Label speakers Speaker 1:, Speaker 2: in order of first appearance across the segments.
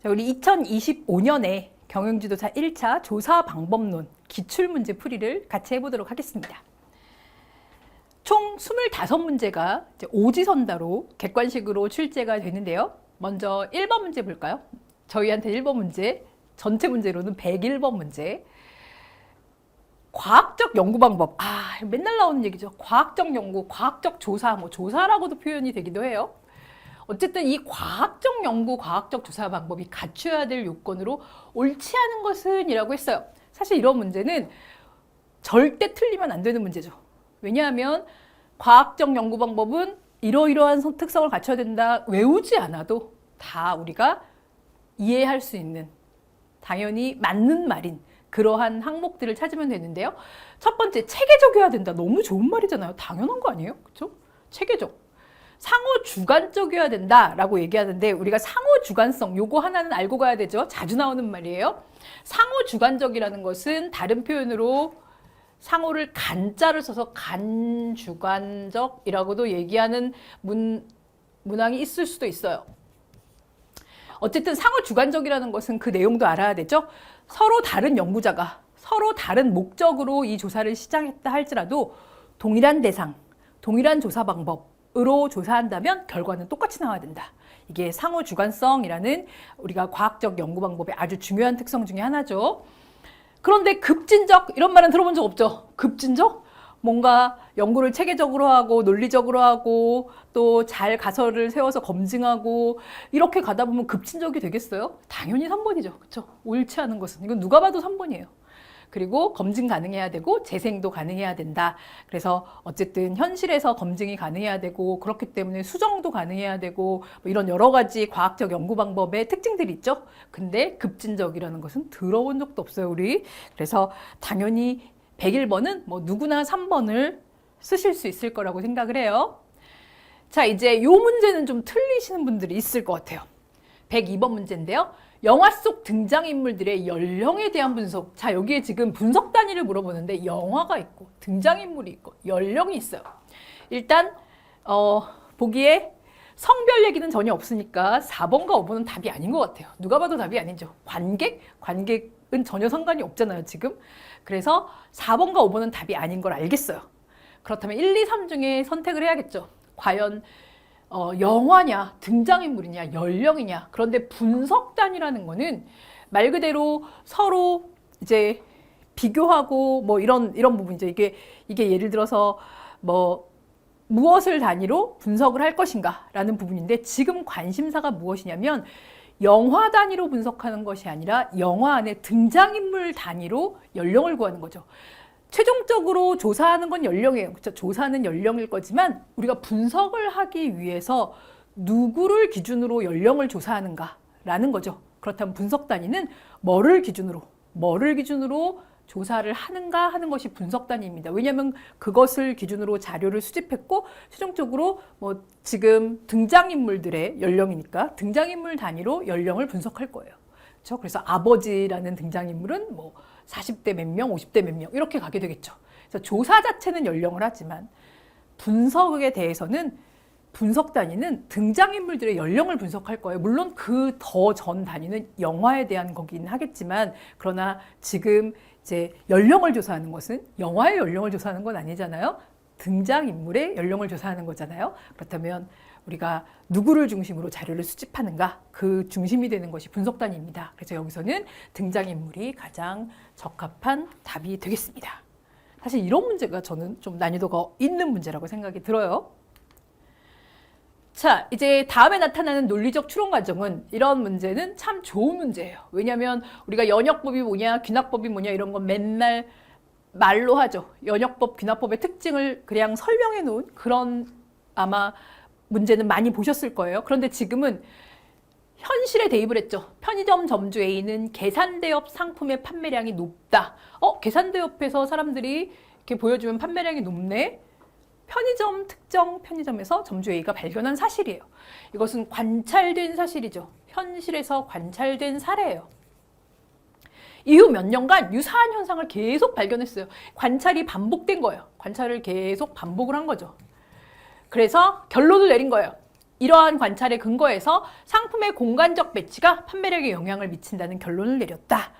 Speaker 1: 자, 우리 2025년에 경영지도사 1차 조사 방법론 기출문제 풀이를 같이 해보도록 하겠습니다. 총 25문제가 오지선다로 객관식으로 출제가 되는데요. 먼저 1번 문제 볼까요? 저희한테 1번 문제, 전체 문제로는 101번 문제. 과학적 연구 방법. 맨날 나오는 얘기죠. 과학적 연구, 과학적 조사, 조사라고도 표현이 되기도 해요. 어쨌든 이 과학적 연구, 과학적 조사 방법이 갖춰야 될 요건으로 옳지 않은 것은 이라고 했어요. 사실 이런 문제는 절대 틀리면 안 되는 문제죠. 왜냐하면 과학적 연구 방법은 이러이러한 특성을 갖춰야 된다. 외우지 않아도 다 우리가 이해할 수 있는, 당연히 맞는 말인 그러한 항목들을 찾으면 되는데요. 첫 번째, 체계적이어야 된다. 너무 좋은 말이잖아요. 당연한 거 아니에요? 그렇죠? 체계적. 상호 주관적이어야 된다라고 얘기하는데, 우리가 상호 주관성 요거 하나는 알고 가야 되죠. 자주 나오는 말이에요. 상호 주관적이라는 것은 다른 표현으로 상호를 간자를 써서 간주관적이라고도 얘기하는 문항이 있을 수도 있어요. 어쨌든 상호 주관적이라는 것은 그 내용도 알아야 되죠. 서로 다른 연구자가 서로 다른 목적으로 이 조사를 시작했다 할지라도 동일한 대상, 동일한 조사 방법으로 조사한다면 결과는 똑같이 나와야 된다. 이게 상호 주관성이라는 우리가 과학적 연구 방법의 아주 중요한 특성 중에 하나죠. 그런데 급진적, 이런 말은 들어본 적 없죠? 급진적? 뭔가 연구를 체계적으로 하고 논리적으로 하고 또 잘 가설을 세워서 검증하고 이렇게 가다 보면 급진적이 되겠어요? 당연히 3번이죠. 그렇죠? 옳지 않은 것은. 이건 누가 봐도 3번이에요. 그리고 검증 가능해야 되고 재생도 가능해야 된다. 그래서 어쨌든 현실에서 검증이 가능해야 되고 그렇기 때문에 수정도 가능해야 되고 이런 여러 가지 과학적 연구 방법의 특징들이 있죠. 근데 급진적이라는 것은 들어본 적도 없어요, 우리. 그래서 당연히 101번은 누구나 3번을 쓰실 수 있을 거라고 생각을 해요. 자, 이제 요 문제는 좀 틀리시는 분들이 있을 것 같아요. 102번 문제인데요. 영화 속 등장인물들의 연령에 대한 분석. 자, 여기에 지금 분석 단위를 물어보는데 영화가 있고 등장인물이 있고 연령이 있어요. 일단 보기에 성별 얘기는 전혀 없으니까 4번과 5번은 답이 아닌 것 같아요. 누가 봐도 답이 아니죠. 관객은 전혀 상관이 없잖아요, 지금. 그래서 4번과 5번은 답이 아닌 걸 알겠어요. 그렇다면 1, 2, 3 중에 선택을 해야겠죠. 과연 영화냐, 등장인물이냐, 연령이냐. 그런데 분석단이라는 거는 말 그대로 서로 이제 비교하고 이런 부분이죠. 이게 예를 들어서 무엇을 단위로 분석을 할 것인가 라는 부분인데, 지금 관심사가 무엇이냐면 영화 단위로 분석하는 것이 아니라 영화 안에 등장인물 단위로 연령을 구하는 거죠. 최종적으로 조사하는 건 연령이에요. 그렇죠? 조사는 연령일 거지만 우리가 분석을 하기 위해서 누구를 기준으로 연령을 조사하는가라는 거죠. 그렇다면 분석 단위는 뭐를 기준으로 조사를 하는가 하는 것이 분석 단위입니다. 왜냐하면 그것을 기준으로 자료를 수집했고 최종적으로 지금 등장인물들의 연령이니까 등장인물 단위로 연령을 분석할 거예요. 그렇죠? 그래서 아버지라는 등장인물은 40대 몇 명, 50대 몇 명 이렇게 가게 되겠죠. 그래서 조사 자체는 연령을 하지만 분석에 대해서는 분석 단위는 등장인물들의 연령을 분석할 거예요. 물론 그 더 전 단위는 영화에 대한 거긴 하겠지만, 그러나 지금 이제 연령을 조사하는 것은 영화의 연령을 조사하는 건 아니잖아요. 등장인물의 연령을 조사하는 거잖아요. 그렇다면 우리가 누구를 중심으로 자료를 수집하는가, 그 중심이 되는 것이 분석 단위입니다. 그래서 여기서는 등장인물이 가장 적합한 답이 되겠습니다. 사실 이런 문제가 저는 좀 난이도가 있는 문제라고 생각이 들어요. 자, 이제 다음에 나타나는 논리적 추론 과정은, 이런 문제는 참 좋은 문제예요. 왜냐하면 우리가 연역법이 뭐냐, 귀납법이 뭐냐 이런 건 맨날 말로 하죠. 연역법, 귀납법의 특징을 그냥 설명해 놓은 그런 아마 문제는 많이 보셨을 거예요. 그런데 지금은 현실에 대입을 했죠. 편의점 점주 A는 계산대엽 상품의 판매량이 높다. 계산대엽에서 사람들이 이렇게 보여주면 판매량이 높네. 특정 편의점에서 점주 A가 발견한 사실이에요. 이것은 관찰된 사실이죠. 현실에서 관찰된 사례예요. 이후 몇 년간 유사한 현상을 계속 발견했어요. 관찰이 반복된 거예요. 관찰을 계속 반복을 한 거죠. 그래서 결론을 내린 거예요. 이러한 관찰에 근거해서 상품의 공간적 배치가 판매력에 영향을 미친다는 결론을 내렸다.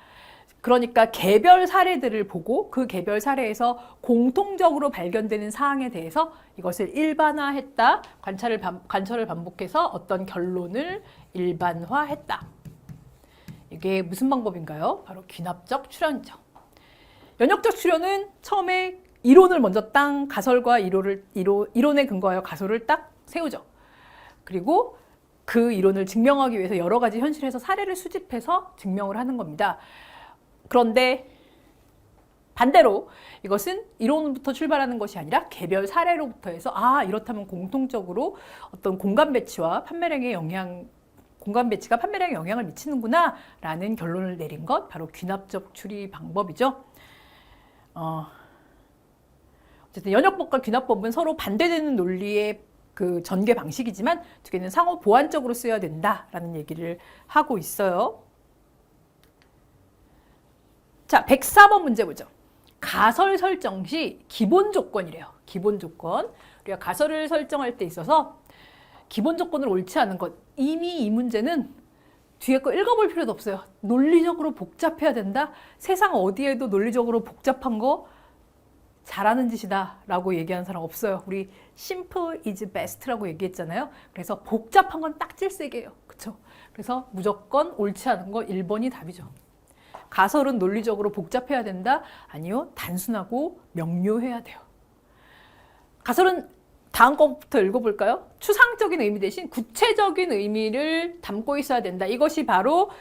Speaker 1: 그러니까 개별 사례들을 보고 그 개별 사례에서 공통적으로 발견되는 사항에 대해서 이것을 일반화했다. 관찰을 반복해서 어떤 결론을 일반화했다. 이게 무슨 방법인가요? 바로 귀납적 추론이죠. 연역적 추론은 처음에 이론을 먼저 땅 가설과 이론에 근거하여 가설을 딱 세우죠. 그리고 그 이론을 증명하기 위해서 여러 가지 현실에서 사례를 수집해서 증명을 하는 겁니다. 그런데 반대로 이것은 이론부터 출발하는 것이 아니라 개별 사례로부터 해서 이렇다면 공통적으로 어떤 공간 배치가 판매량에 영향을 미치는구나 라는 결론을 내린 것, 바로 귀납적 추리 방법이죠. 어쨌든 연역법과 귀납법은 서로 반대되는 논리의 그 전개 방식이지만 두 개는 상호 보완적으로 쓰여야 된다라는 얘기를 하고 있어요. 자, 104번 문제 보죠. 가설 설정 시 기본 조건이래요. 기본 조건. 우리가 가설을 설정할 때 있어서 기본 조건을 옳지 않은 것. 이미 이 문제는 뒤에 거 읽어볼 필요도 없어요. 논리적으로 복잡해야 된다? 세상 어디에도 논리적으로 복잡한 거 잘하는 짓이다 라고 얘기하는 사람 없어요. 우리 simple is best라고 얘기했잖아요. 그래서 복잡한 건 딱질색이에요. 그쵸? 그래서 무조건 옳지 않은 거 1번이 답이죠. 가설은 논리적으로 복잡해야 된다? 아니요. 단순하고 명료해야 돼요. 가설은 다음 것부터 읽어볼까요? 추상적인 의미 대신 구체적인 의미를 담고 있어야 된다. 이것이 바로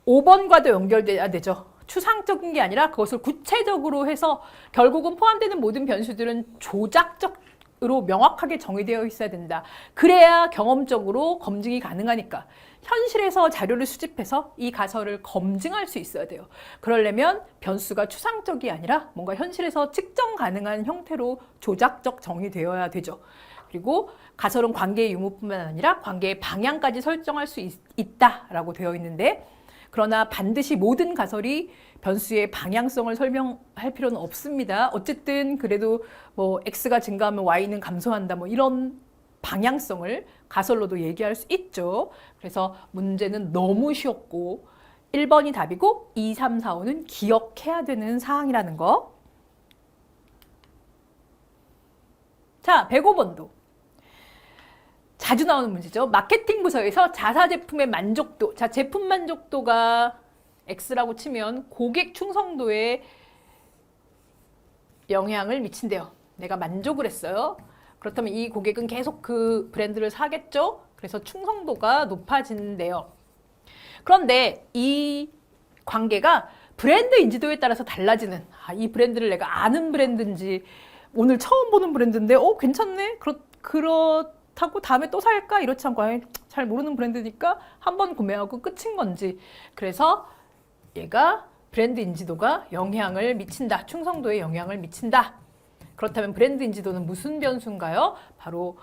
Speaker 1: 5번과도 연결돼야 되죠. 추상적인 게 아니라 그것을 구체적으로 해서 결국은 포함되는 모든 변수들은 조작적으로 명확하게 정의되어 있어야 된다. 그래야 경험적으로 검증이 가능하니까. 현실에서 자료를 수집해서 이 가설을 검증할 수 있어야 돼요. 그러려면 변수가 추상적이 아니라 뭔가 현실에서 측정 가능한 형태로 조작적 정의되어야 되죠. 그리고 가설은 관계의 유무뿐만 아니라 관계의 방향까지 설정할 수 있다라고 되어 있는데, 그러나 반드시 모든 가설이 변수의 방향성을 설명할 필요는 없습니다. 어쨌든 그래도 뭐 x가 증가하면 y는 감소한다, 뭐 이런 방향성을 가설로도 얘기할 수 있죠. 그래서 문제는 너무 쉬웠고 1번이 답이고 2, 3, 4, 5는 기억해야 되는 사항이라는 거. 자, 105번도 자주 나오는 문제죠. 마케팅 부서에서 자사 제품의 만족도, 자, 제품 만족도가 X라고 치면 고객 충성도에 영향을 미친대요. 내가 만족을 했어요. 그렇다면 이 고객은 계속 그 브랜드를 사겠죠? 그래서 충성도가 높아진대요. 그런데 이 관계가 브랜드 인지도에 따라서 달라지는, 이 브랜드를 내가 아는 브랜드인지 오늘 처음 보는 브랜드인데 괜찮네? 그렇다고 다음에 또 살까? 이렇지 않고 잘 모르는 브랜드니까 한 번 구매하고 끝인 건지. 그래서 얘가 브랜드 인지도가 영향을 미친다. 충성도에 영향을 미친다. 그렇다면 브랜드 인지도는 무슨 변수인가요? 바로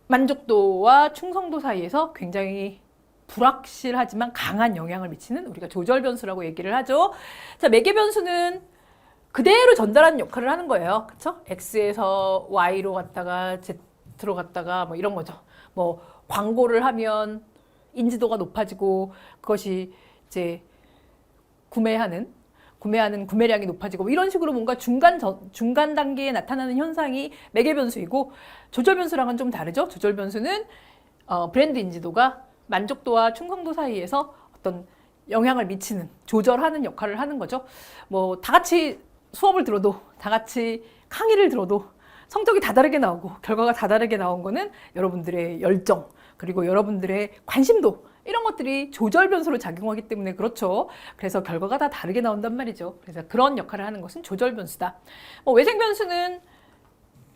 Speaker 1: 만족도와 충성도 사이에서 굉장히 불확실하지만 강한 영향을 미치는, 우리가 조절 변수라고 얘기를 하죠. 자, 매개 변수는 그대로 전달하는 역할을 하는 거예요. 그쵸? X에서 Y로 갔다가 Z로 갔다가 뭐 이런 거죠. 뭐 광고를 하면 인지도가 높아지고 그것이 이제 구매량이 높아지고 이런 식으로 뭔가 중간 단계에 나타나는 현상이 매개 변수이고, 조절 변수랑은 좀 다르죠. 조절 변수는 브랜드 인지도가 만족도와 충성도 사이에서 어떤 영향을 미치는, 조절하는 역할을 하는 거죠. 뭐 다 같이 수업을 들어도, 다 같이 강의를 들어도 성적이 다 다르게 나오고 결과가 다 다르게 나온 거는 여러분들의 열정, 그리고 여러분들의 관심도, 이런 것들이 조절 변수로 작용하기 때문에 그렇죠. 그래서 결과가 다 다르게 나온단 말이죠. 그래서 그런 역할을 하는 것은 조절 변수다. 외생 변수는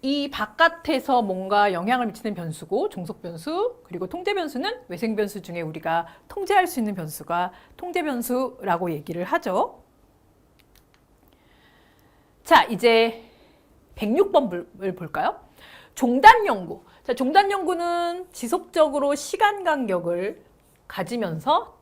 Speaker 1: 이 바깥에서 뭔가 영향을 미치는 변수고, 종속 변수, 그리고 통제 변수는 외생 변수 중에 우리가 통제할 수 있는 변수가 통제 변수라고 얘기를 하죠. 자, 이제 106번을 볼까요? 종단 연구. 자, 종단 연구는 지속적으로 시간 간격을 가지면서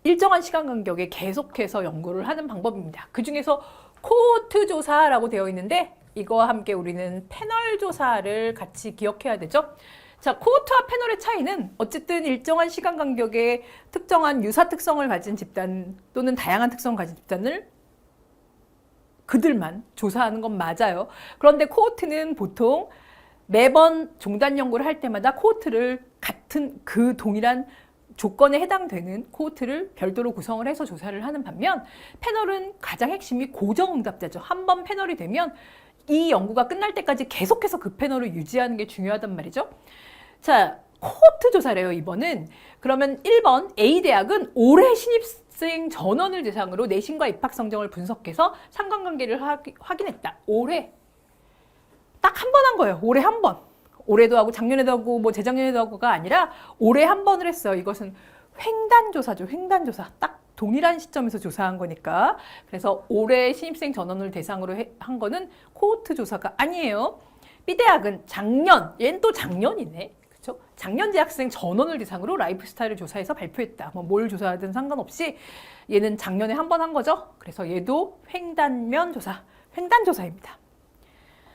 Speaker 1: 일정한 시간 간격에 계속해서 연구를 하는 방법입니다. 그 중에서 코호트 조사라고 되어 있는데 이거와 함께 우리는 패널 조사를 같이 기억해야 되죠. 자, 코호트와 패널의 차이는 어쨌든 일정한 시간 간격에 특정한 유사 특성을 가진 집단 또는 다양한 특성을 가진 집단을 그들만 조사하는 건 맞아요. 그런데 코호트는 보통 매번 종단 연구를 할 때마다 코호트를 같은 그 동일한 조건에 해당되는 코호트를 별도로 구성을 해서 조사를 하는 반면 패널은 가장 핵심이 고정응답자죠. 한 번 패널이 되면 이 연구가 끝날 때까지 계속해서 그 패널을 유지하는 게 중요하단 말이죠. 자, 코호트 조사래요, 이번은. 그러면 1번 A대학은 올해 신입생 전원을 대상으로 내신과 입학 성적을 분석해서 상관관계를 확인했다. 올해. 딱 한 번 한 거예요. 올해 한 번. 올해도 하고 작년에도 하고 뭐 재작년에도 하고가 아니라 올해 한 번을 했어요. 이것은 횡단조사죠. 횡단조사. 딱 동일한 시점에서 조사한 거니까. 그래서 올해 신입생 전원을 대상으로 한 거는 코호트 조사가 아니에요. B대학은 작년, 얘는 또 작년이네. 그렇죠? 작년 재학생 전원을 대상으로 라이프 스타일을 조사해서 발표했다. 뭐 뭘 조사하든 상관없이 얘는 작년에 한 번 한 거죠. 그래서 얘도 횡단면 조사, 횡단조사입니다.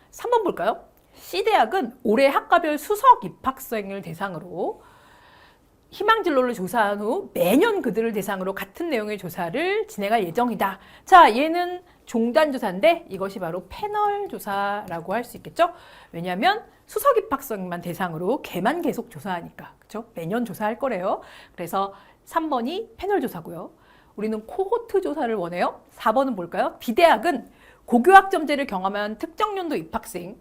Speaker 1: 3번 볼까요? C대학은 올해 학과별 수석 입학생을 대상으로 희망 진로를 조사한 후 매년 그들을 대상으로 같은 내용의 조사를 진행할 예정이다. 자, 얘는 종단 조사인데 이것이 바로 패널 조사라고 할 수 있겠죠? 왜냐하면 수석 입학생만 대상으로 걔만 계속 조사하니까. 그렇죠? 매년 조사할 거래요. 그래서 3번이 패널 조사고요. 우리는 코호트 조사를 원해요. 4번은 뭘까요? B대학은 고교학점제를 경험한 특정 연도 입학생을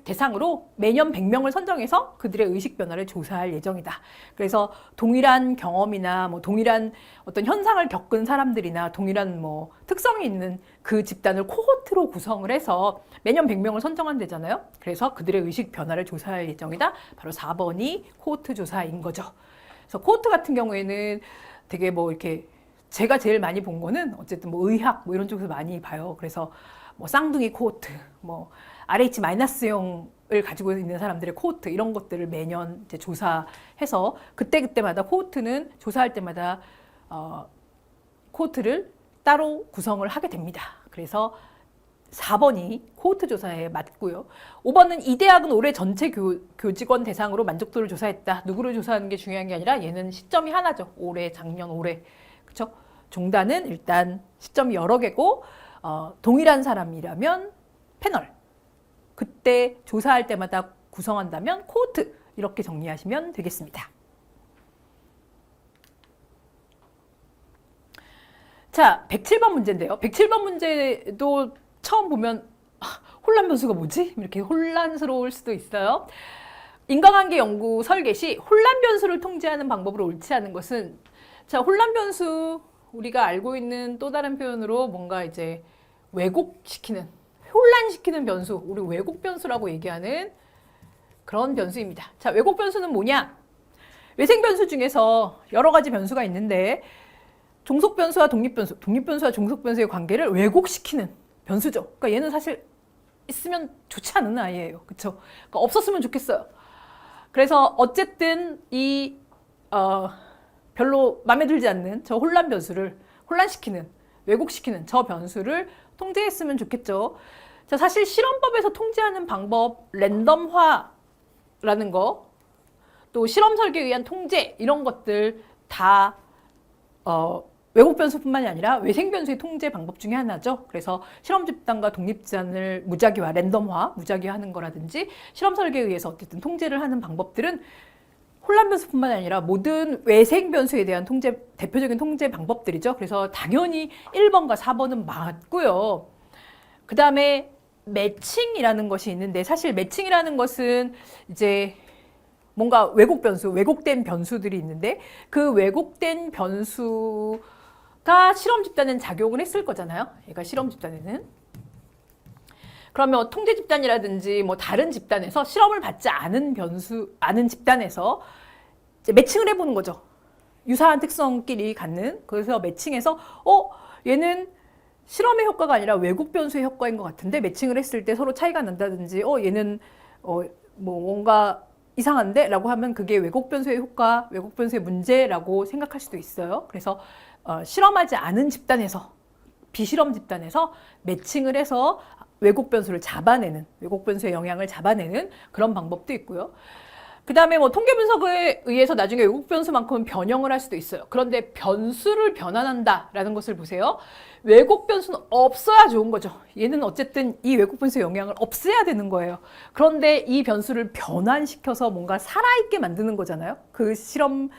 Speaker 1: 대상으로 매년 100명을 선정해서 그들의 의식 변화를 조사할 예정이다. 그래서 동일한 경험이나 뭐 동일한 어떤 현상을 겪은 사람들이나 동일한 뭐 특성이 있는 그 집단을 코호트로 구성을 해서 매년 100명을 선정한대잖아요. 그래서 그들의 의식 변화를 조사할 예정이다. 바로 4번이 코호트 조사인 거죠. 그래서 코호트 같은 경우에는 되게 뭐 이렇게 제가 제일 많이 본 거는 어쨌든 뭐 의학 뭐 이런 쪽에서 많이 봐요. 그래서 뭐 쌍둥이 코호트, 뭐 RH-0을 가지고 있는 사람들의 코호트 이런 것들을 매년 이제 조사해서 그때그때마다 코호트는 조사할 때마다 코호트를 따로 구성을 하게 됩니다. 그래서 4번이 코호트 조사에 맞고요. 5번은 이 대학은 올해 전체 교직원 대상으로 만족도를 조사했다. 누구를 조사하는 게 중요한 게 아니라 얘는 시점이 하나죠. 올해, 작년, 올해. 그렇죠? 종단은 일단 시점이 여러 개고 동일한 사람이라면 패널. 그때 조사할 때마다 구성한다면 코호트. 이렇게 정리하시면 되겠습니다. 자, 107번 문제인데요. 107번 문제도 처음 보면 혼란 변수가 뭐지? 이렇게 혼란스러울 수도 있어요. 인과관계 연구 설계 시 혼란 변수를 통제하는 방법으로 옳지 않은 것은 자, 혼란 변수 우리가 알고 있는 또 다른 표현으로 뭔가 이제 왜곡시키는 혼란시키는 변수, 우리 왜곡 변수라고 얘기하는 그런 변수입니다. 자, 왜곡 변수는 뭐냐? 외생 변수 중에서 여러 가지 변수가 있는데 종속 변수와 독립 변수, 독립 변수와 종속 변수의 관계를 왜곡시키는 변수죠. 그러니까 얘는 사실 있으면 좋지 않은 아이예요. 그렇죠? 그러니까 없었으면 좋겠어요. 그래서 어쨌든 이 별로 마음에 들지 않는 저 혼란 변수를 혼란시키는 왜곡시키는 저 변수를 통제했으면 좋겠죠. 자, 사실 실험법에서 통제하는 방법 랜덤화라는 거, 또 실험 설계에 의한 통제 이런 것들 다 왜곡 변수뿐만이 아니라 외생 변수의 통제 방법 중에 하나죠. 그래서 실험 집단과 독립 집단을 무작위화, 랜덤화, 무작위화하는 거라든지 실험 설계에 의해서 어쨌든 통제를 하는 방법들은 혼란 변수뿐만 아니라 모든 외생 변수에 대한 통제, 대표적인 통제 방법들이죠. 그래서 당연히 1번과 4번은 맞고요. 그 다음에 매칭이라는 것이 있는데 사실 매칭이라는 것은 이제 뭔가 왜곡 변수, 왜곡된 변수들이 있는데 그 왜곡된 변수가 실험 집단엔 작용을 했을 거잖아요. 얘가 실험 집단에는. 그러면 통제 집단이라든지 뭐 다른 집단에서 실험을 받지 않은 집단에서 이제 매칭을 해보는 거죠. 유사한 특성끼리 갖는. 그래서 매칭해서 얘는 실험의 효과가 아니라 왜곡 변수의 효과인 것 같은데 매칭을 했을 때 서로 차이가 난다든지 얘는 뭐 뭔가 이상한데? 라고 하면 그게 왜곡 변수의 효과, 왜곡 변수의 문제라고 생각할 수도 있어요. 그래서 실험하지 않은 집단에서 비실험 집단에서 매칭을 해서 왜곡 변수를 잡아내는, 왜곡 변수의 영향을 잡아내는 그런 방법도 있고요. 그 다음에 뭐 통계 분석에 의해서 나중에 외국 변수만큼은 변형을 할 수도 있어요. 그런데 변수를 변환한다라는 것을 보세요. 외국 변수는 없어야 좋은 거죠. 얘는 어쨌든 이 외국 변수의 영향을 없애야 되는 거예요. 그런데 이 변수를 변환시켜서 뭔가 살아있게 만드는 거잖아요. 그 실험에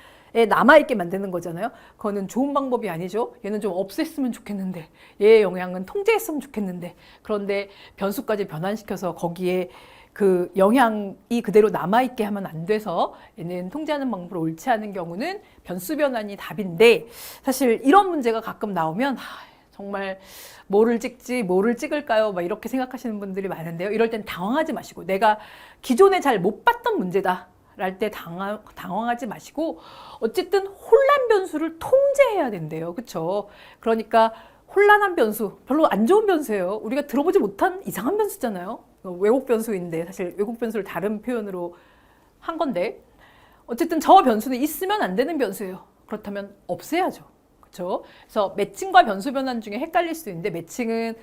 Speaker 1: 남아있게 만드는 거잖아요. 그거는 좋은 방법이 아니죠. 얘는 좀 없앴으면 좋겠는데, 얘의 영향은 통제했으면 좋겠는데, 그런데 변수까지 변환시켜서 거기에 그 영향이 그대로 남아있게 하면 안 돼서 얘는 통제하는 방법을 옳지 않은 경우는 변수 변환이 답인데, 사실 이런 문제가 가끔 나오면 정말 뭐를 찍지, 뭐를 찍을까요? 막 이렇게 생각하시는 분들이 많은데요. 이럴 땐 당황하지 마시고, 내가 기존에 잘 못 봤던 문제다 랄 때 당황하지 마시고, 어쨌든 혼란 변수를 통제해야 된대요. 그쵸? 그러니까 혼란한 변수, 별로 안 좋은 변수예요. 우리가 들어보지 못한 이상한 변수잖아요. 외국 변수인데, 사실 외국 변수를 다른 표현으로 한 건데, 어쨌든 저 변수는 있으면 안 되는 변수예요. 그렇다면 없애야죠. 그렇죠? 그래서 매칭과 변수 변환 중에 헷갈릴 수 있는데, 매칭은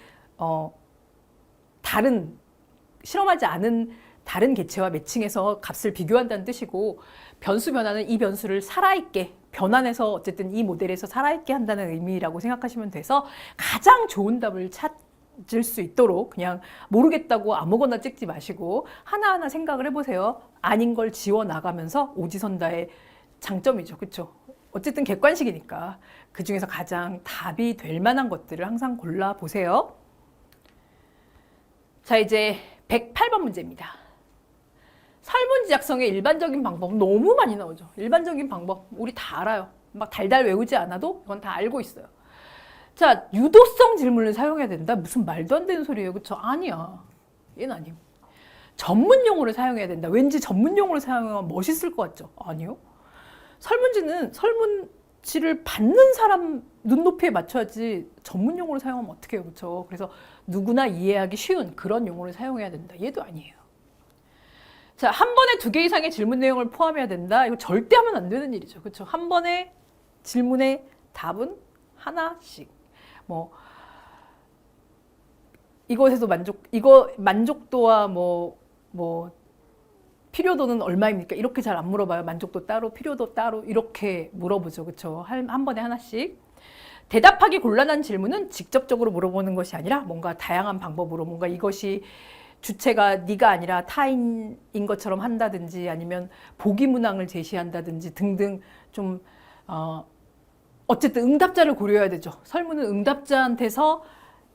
Speaker 1: 다른 실험하지 않은 다른 개체와 매칭해서 값을 비교한다는 뜻이고, 변수 변환은 이 변수를 살아있게 변환해서 어쨌든 이 모델에서 살아있게 한다는 의미라고 생각하시면 돼서, 가장 좋은 답을 찾을 수 있도록 그냥 모르겠다고 아무거나 찍지 마시고 하나하나 생각을 해보세요. 아닌 걸 지워 나가면서 오지선다의 장점이죠. 그렇죠? 어쨌든 객관식이니까 그 중에서 가장 답이 될 만한 것들을 항상 골라보세요. 자, 이제 108번 문제입니다. 설문지 작성의 일반적인 방법 너무 많이 나오죠. 일반적인 방법 우리 다 알아요. 막 달달 외우지 않아도 이건 다 알고 있어요. 자, 유도성 질문을 사용해야 된다? 무슨 말도 안 되는 소리예요. 그쵸? 아니야. 얘는 아니에요. 전문 용어를 사용해야 된다. 왠지 전문 용어를 사용하면 멋있을 것 같죠? 아니요. 설문지는 설문지를 받는 사람 눈높이에 맞춰야지 전문 용어를 사용하면 어떻게 해요. 그쵸? 그래서 누구나 이해하기 쉬운 그런 용어를 사용해야 된다. 얘도 아니에요. 자, 한 번에 2개 이상의 질문 내용을 포함해야 된다. 이거 절대 하면 안 되는 일이죠. 그렇죠? 한 번에 질문의 답은 하나씩. 뭐 이것에서 만족도와 뭐 필요도는 얼마입니까? 이렇게 잘 안 물어봐요. 만족도 따로, 필요도 따로 이렇게 물어보죠. 그렇죠? 한 번에 하나씩. 대답하기 곤란한 질문은 직접적으로 물어보는 것이 아니라 뭔가 다양한 방법으로 뭔가 이것이 주체가 네가 아니라 타인인 것처럼 한다든지 아니면 보기 문항을 제시한다든지 등등 좀 어쨌든 응답자를 고려해야 되죠. 설문은 응답자한테서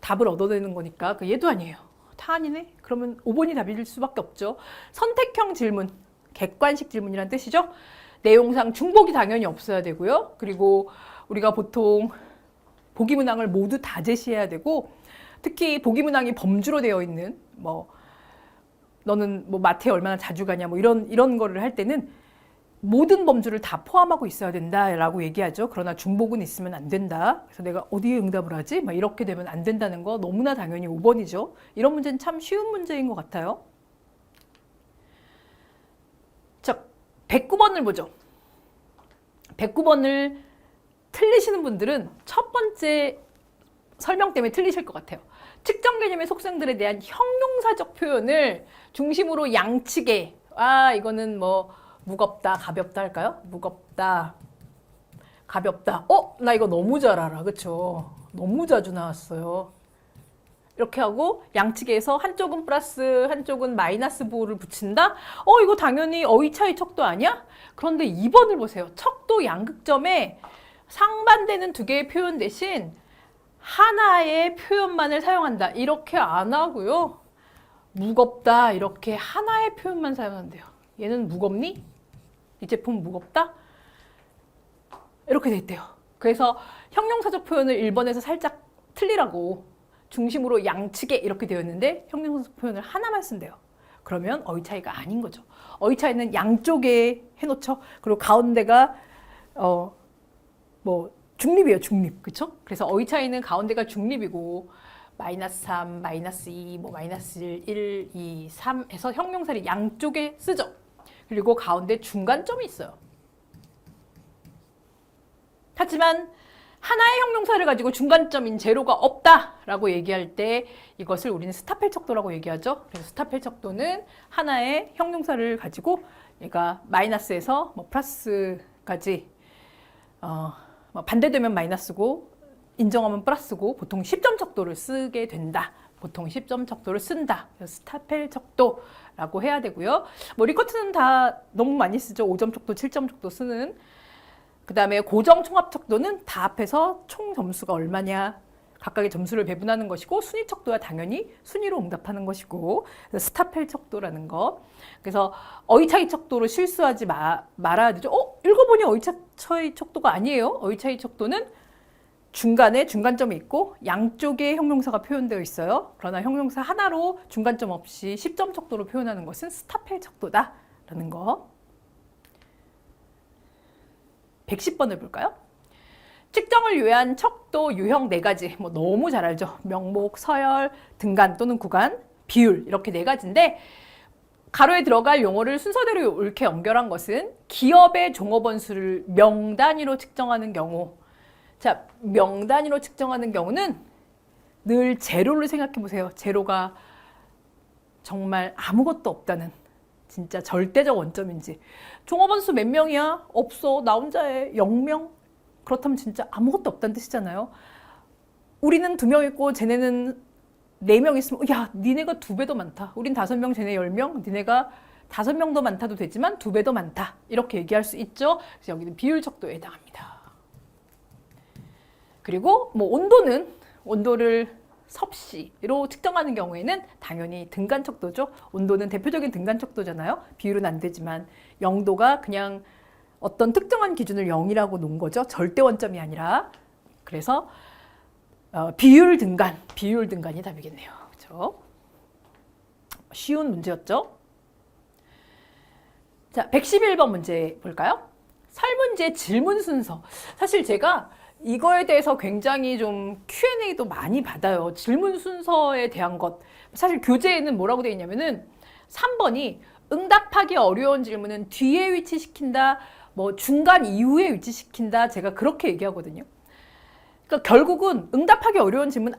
Speaker 1: 답을 얻어내는 거니까 그 얘도 아니에요. 타인이네? 그러면 5번이 답일 수밖에 없죠. 선택형 질문, 객관식 질문이란 뜻이죠. 내용상 중복이 당연히 없어야 되고요. 그리고 우리가 보통 보기 문항을 모두 다 제시해야 되고, 특히 보기 문항이 범주로 되어 있는 뭐 너는 뭐 마트에 얼마나 자주 가냐 뭐 이런 거를 할 때는 모든 범주를 다 포함하고 있어야 된다라고 얘기하죠. 그러나 중복은 있으면 안 된다. 그래서 내가 어디에 응답을 하지? 막 이렇게 되면 안 된다는 거 너무나 당연히 5번이죠. 이런 문제는 참 쉬운 문제인 것 같아요. 자, 109번을 보죠. 109번을 틀리시는 분들은 첫 번째 설명 때문에 틀리실 것 같아요. 측정 개념의 속성들에 대한 형용사적 표현을 중심으로 양측에, 이거는 뭐 무겁다, 가볍다 할까요? 무겁다, 가볍다. 나 이거 너무 잘 알아. 그쵸? 너무 자주 나왔어요. 이렇게 하고 양측에서 한쪽은 플러스, 한쪽은 마이너스 부호를 붙인다? 이거 당연히 어휘차이 척도 아니야? 그런데 2번을 보세요. 척도 양극점에 상반되는 2개의 표현 대신 하나의 표현만을 사용한다. 이렇게 안 하고요. 무겁다 이렇게 하나의 표현만 사용한대요. 얘는 무겁니? 이 제품 무겁다? 이렇게 돼 있대요. 그래서 형용사적 표현을 1번에서 살짝 틀리라고 중심으로 양측에 이렇게 되어 있는데 형용사적 표현을 하나만 쓴대요. 그러면 어휘 차이가 아닌 거죠. 어휘 차이는 양쪽에 해놓죠. 그리고 가운데가 뭐 중립이에요. 중립. 그쵸? 그래서 어휘 차이는 가운데가 중립이고 마이너스 3, 마이너스 2, 뭐 마이너스 1, 2, 3 해서 형용사를 양쪽에 쓰죠. 그리고 가운데 중간점이 있어요. 하지만 하나의 형용사를 가지고 중간점인 제로가 없다라고 얘기할 때 이것을 우리는 스타펠 척도라고 얘기하죠. 그래서 스타펠 척도는 하나의 형용사를 가지고 얘가 마이너스에서 뭐 플러스까지 뭐 반대되면 마이너스고 인정하면 플러스고 보통 10점 척도를 쓰게 된다. 보통 10점 척도를 쓴다. 그래서 스타펠 척도라고 해야 되고요. 뭐 리커트는 다 너무 많이 쓰죠. 5점 척도, 7점 척도 쓰는. 그 다음에 고정 총합 척도는 다 합해서 총 점수가 얼마냐 각각의 점수를 배분하는 것이고 순위 척도야 당연히 순위로 응답하는 것이고 스타펠 척도라는 거. 그래서 어휘 차이 척도로 실수하지 말아야 되죠. 읽어보니 어휘 차이 척도가 아니에요. 어휘 차이 척도는 중간에 중간점이 있고 양쪽에 형용사가 표현되어 있어요. 그러나 형용사 하나로 중간점 없이 10점 척도로 표현하는 것은 스타펠 척도다라는 거. 110번을 볼까요? 측정을 위한 척도 유형 4가지. 뭐 너무 잘 알죠. 명목, 서열, 등간 또는 구간, 비율 이렇게 4가지인데 가로에 들어갈 용어를 순서대로 옳게 연결한 것은 기업의 종업원 수를 명 단위로 측정하는 경우. 자, 명 단위로 측정하는 경우는 늘 제로를 생각해 보세요. 제로가 정말 아무것도 없다는 진짜 절대적 원점인지. 종업원 수 몇 명이야? 없어. 나 혼자에 0명? 그렇다면 진짜 아무것도 없다는 뜻이잖아요. 우리는 2명 있고 쟤네는 4명 있으면 야, 니네가 2배 더 많다. 우린 5명, 쟤네 10명. 니네가 5명 더 많다도 되지만 2배 더 많다. 이렇게 얘기할 수 있죠. 그래서 여기는 비율 척도에 해당합니다. 그리고 뭐 온도를 섭씨로 측정하는 경우에는 당연히 등간 척도죠. 온도는 대표적인 등간 척도잖아요. 비율은 안 되지만 0도가 그냥 어떤 특정한 기준을 0이라고 놓은 거죠. 절대 원점이 아니라. 그래서 비율 등간이 답이겠네요. 그렇죠? 쉬운 문제였죠. 자, 111번 문제 볼까요? 설문제 질문 순서. 사실 제가 이거에 대해서 굉장히 좀 Q&A도 많이 받아요. 질문 순서에 대한 것. 사실 교재에는 뭐라고 되어 있냐면은 3번이 응답하기 어려운 질문은 뒤에 위치시킨다, 뭐 중간 이후에 위치시킨다. 제가 그렇게 얘기하거든요. 그러니까 결국은 응답하기 어려운 질문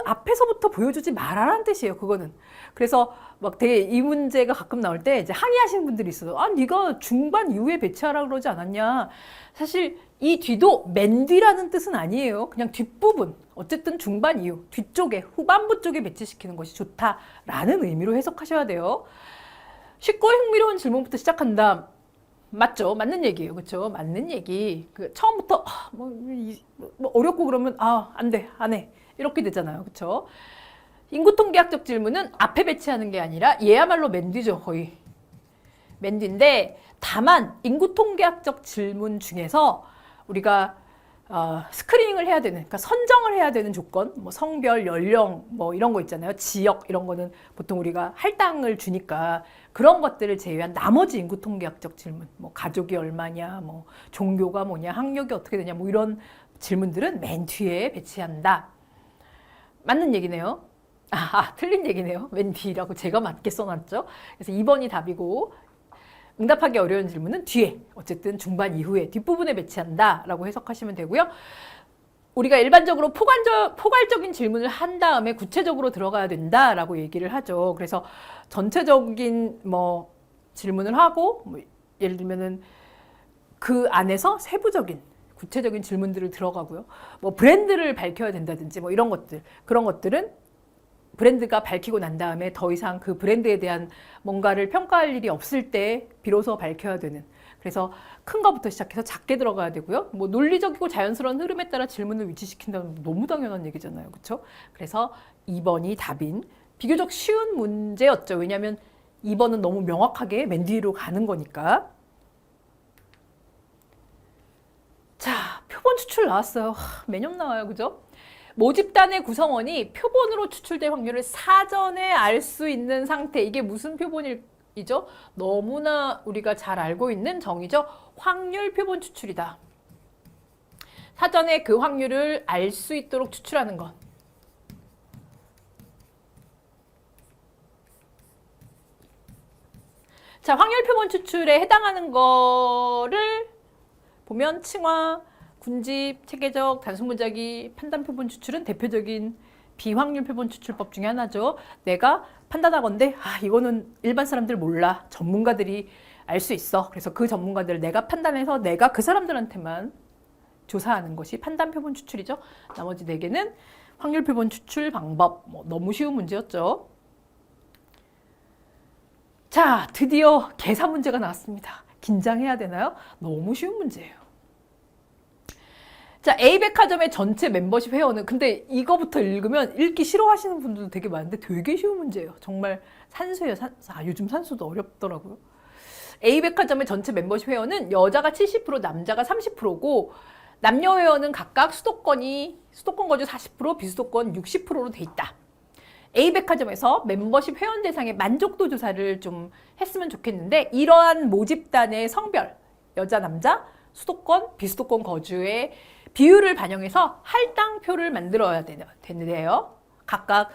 Speaker 1: 앞에서부터 보여주지 말아라는 뜻이에요. 그거는. 그래서 막 되게 이 문제가 가끔 나올 때 이제 항의하시는 분들이 있어요. 아, 네가 중반 이후에 배치하라 그러지 않았냐. 사실 이 뒤도 맨 뒤라는 뜻은 아니에요. 그냥 뒷부분. 어쨌든 중반 이후, 뒤쪽에, 후반부 쪽에 배치시키는 것이 좋다라는 의미로 해석하셔야 돼요. 쉽고 흥미로운 질문부터 시작한다. 맞죠? 맞는 얘기예요. 그렇죠? 맞는 얘기. 처음부터 뭐 어렵고 그러면 안 돼, 안 해. 이렇게 되잖아요. 그렇죠? 인구통계학적 질문은 앞에 배치하는 게 아니라 얘야말로 맨 뒤죠. 거의. 맨 뒤인데 다만 인구통계학적 질문 중에서 우리가 스크리닝을 해야 되는, 그러니까 선정을 해야 되는 조건, 뭐 성별, 연령, 뭐 이런 거 있잖아요. 지역 이런 거는 보통 우리가 할당을 주니까 그런 것들을 제외한 나머지 인구통계학적 질문, 뭐 가족이 얼마냐, 뭐 종교가 뭐냐, 학력이 어떻게 되냐, 뭐 이런 질문들은 맨 뒤에 배치한다. 맞는 얘기네요. 틀린 얘기네요. 맨 뒤라고 제가 맞게 써놨죠. 그래서 2번이 답이고 응답하기 어려운 질문은 뒤에, 어쨌든 중반 이후에 뒷부분에 배치한다라고 해석하시면 되고요. 우리가 일반적으로 포괄적인 질문을 한 다음에 구체적으로 들어가야 된다라고 얘기를 하죠. 그래서 전체적인 뭐 질문을 하고 뭐 예를 들면은 그 안에서 세부적인 구체적인 질문들을 들어가고요. 뭐 브랜드를 밝혀야 된다든지 뭐 이런 것들, 그런 것들은 브랜드가 밝히고 난 다음에 더 이상 그 브랜드에 대한 뭔가를 평가할 일이 없을 때 비로소 밝혀야 되는. 그래서 큰 거부터 시작해서 작게 들어가야 되고요. 뭐 논리적이고 자연스러운 흐름에 따라 질문을 위치시킨다는 너무 당연한 얘기잖아요. 그렇죠? 그래서 2번이 답인 비교적 쉬운 문제였죠. 왜냐하면 2번은 너무 명확하게 맨 뒤로 가는 거니까. 자, 표본 추출 나왔어요. 매년 나와요. 그죠? 모집단의 구성원이 표본으로 추출될 확률을 사전에 알 수 있는 상태. 이게 무슨 표본이죠? 너무나 우리가 잘 알고 있는 정의죠. 확률 표본 추출이다. 사전에 그 확률을 알 수 있도록 추출하는 것. 자, 확률 표본 추출에 해당하는 거를 보면 층화, 군집, 체계적, 단순무작위, 판단표본 추출은 대표적인 비확률 표본 추출법 중에 하나죠. 내가 판단하건대 이거는 일반 사람들 몰라. 전문가들이 알 수 있어. 그래서 그 전문가들을 내가 판단해서 내가 그 사람들한테만 조사하는 것이 판단표본 추출이죠. 나머지 4개는 확률 표본 추출 방법. 너무 쉬운 문제였죠. 자, 드디어 계산 문제가 나왔습니다. 긴장해야 되나요? 너무 쉬운 문제예요. 자, A백화점의 전체 멤버십 회원은, 근데 이거부터 읽으면 읽기 싫어하시는 분들도 되게 많은데 되게 쉬운 문제예요. 정말 산수예요. 요즘 산수도 어렵더라고요. A백화점의 전체 멤버십 회원은 여자가 70%, 남자가 30%고 남녀 회원은 각각 수도권 거주 40%, 비수도권 60%로 돼 있다. A백화점에서 멤버십 회원 대상의 만족도 조사를 좀 했으면 좋겠는데 이러한 모집단의 성별, 여자, 남자, 수도권, 비수도권 거주의 비율을 반영해서 할당표를 만들어야 되는데요. 각각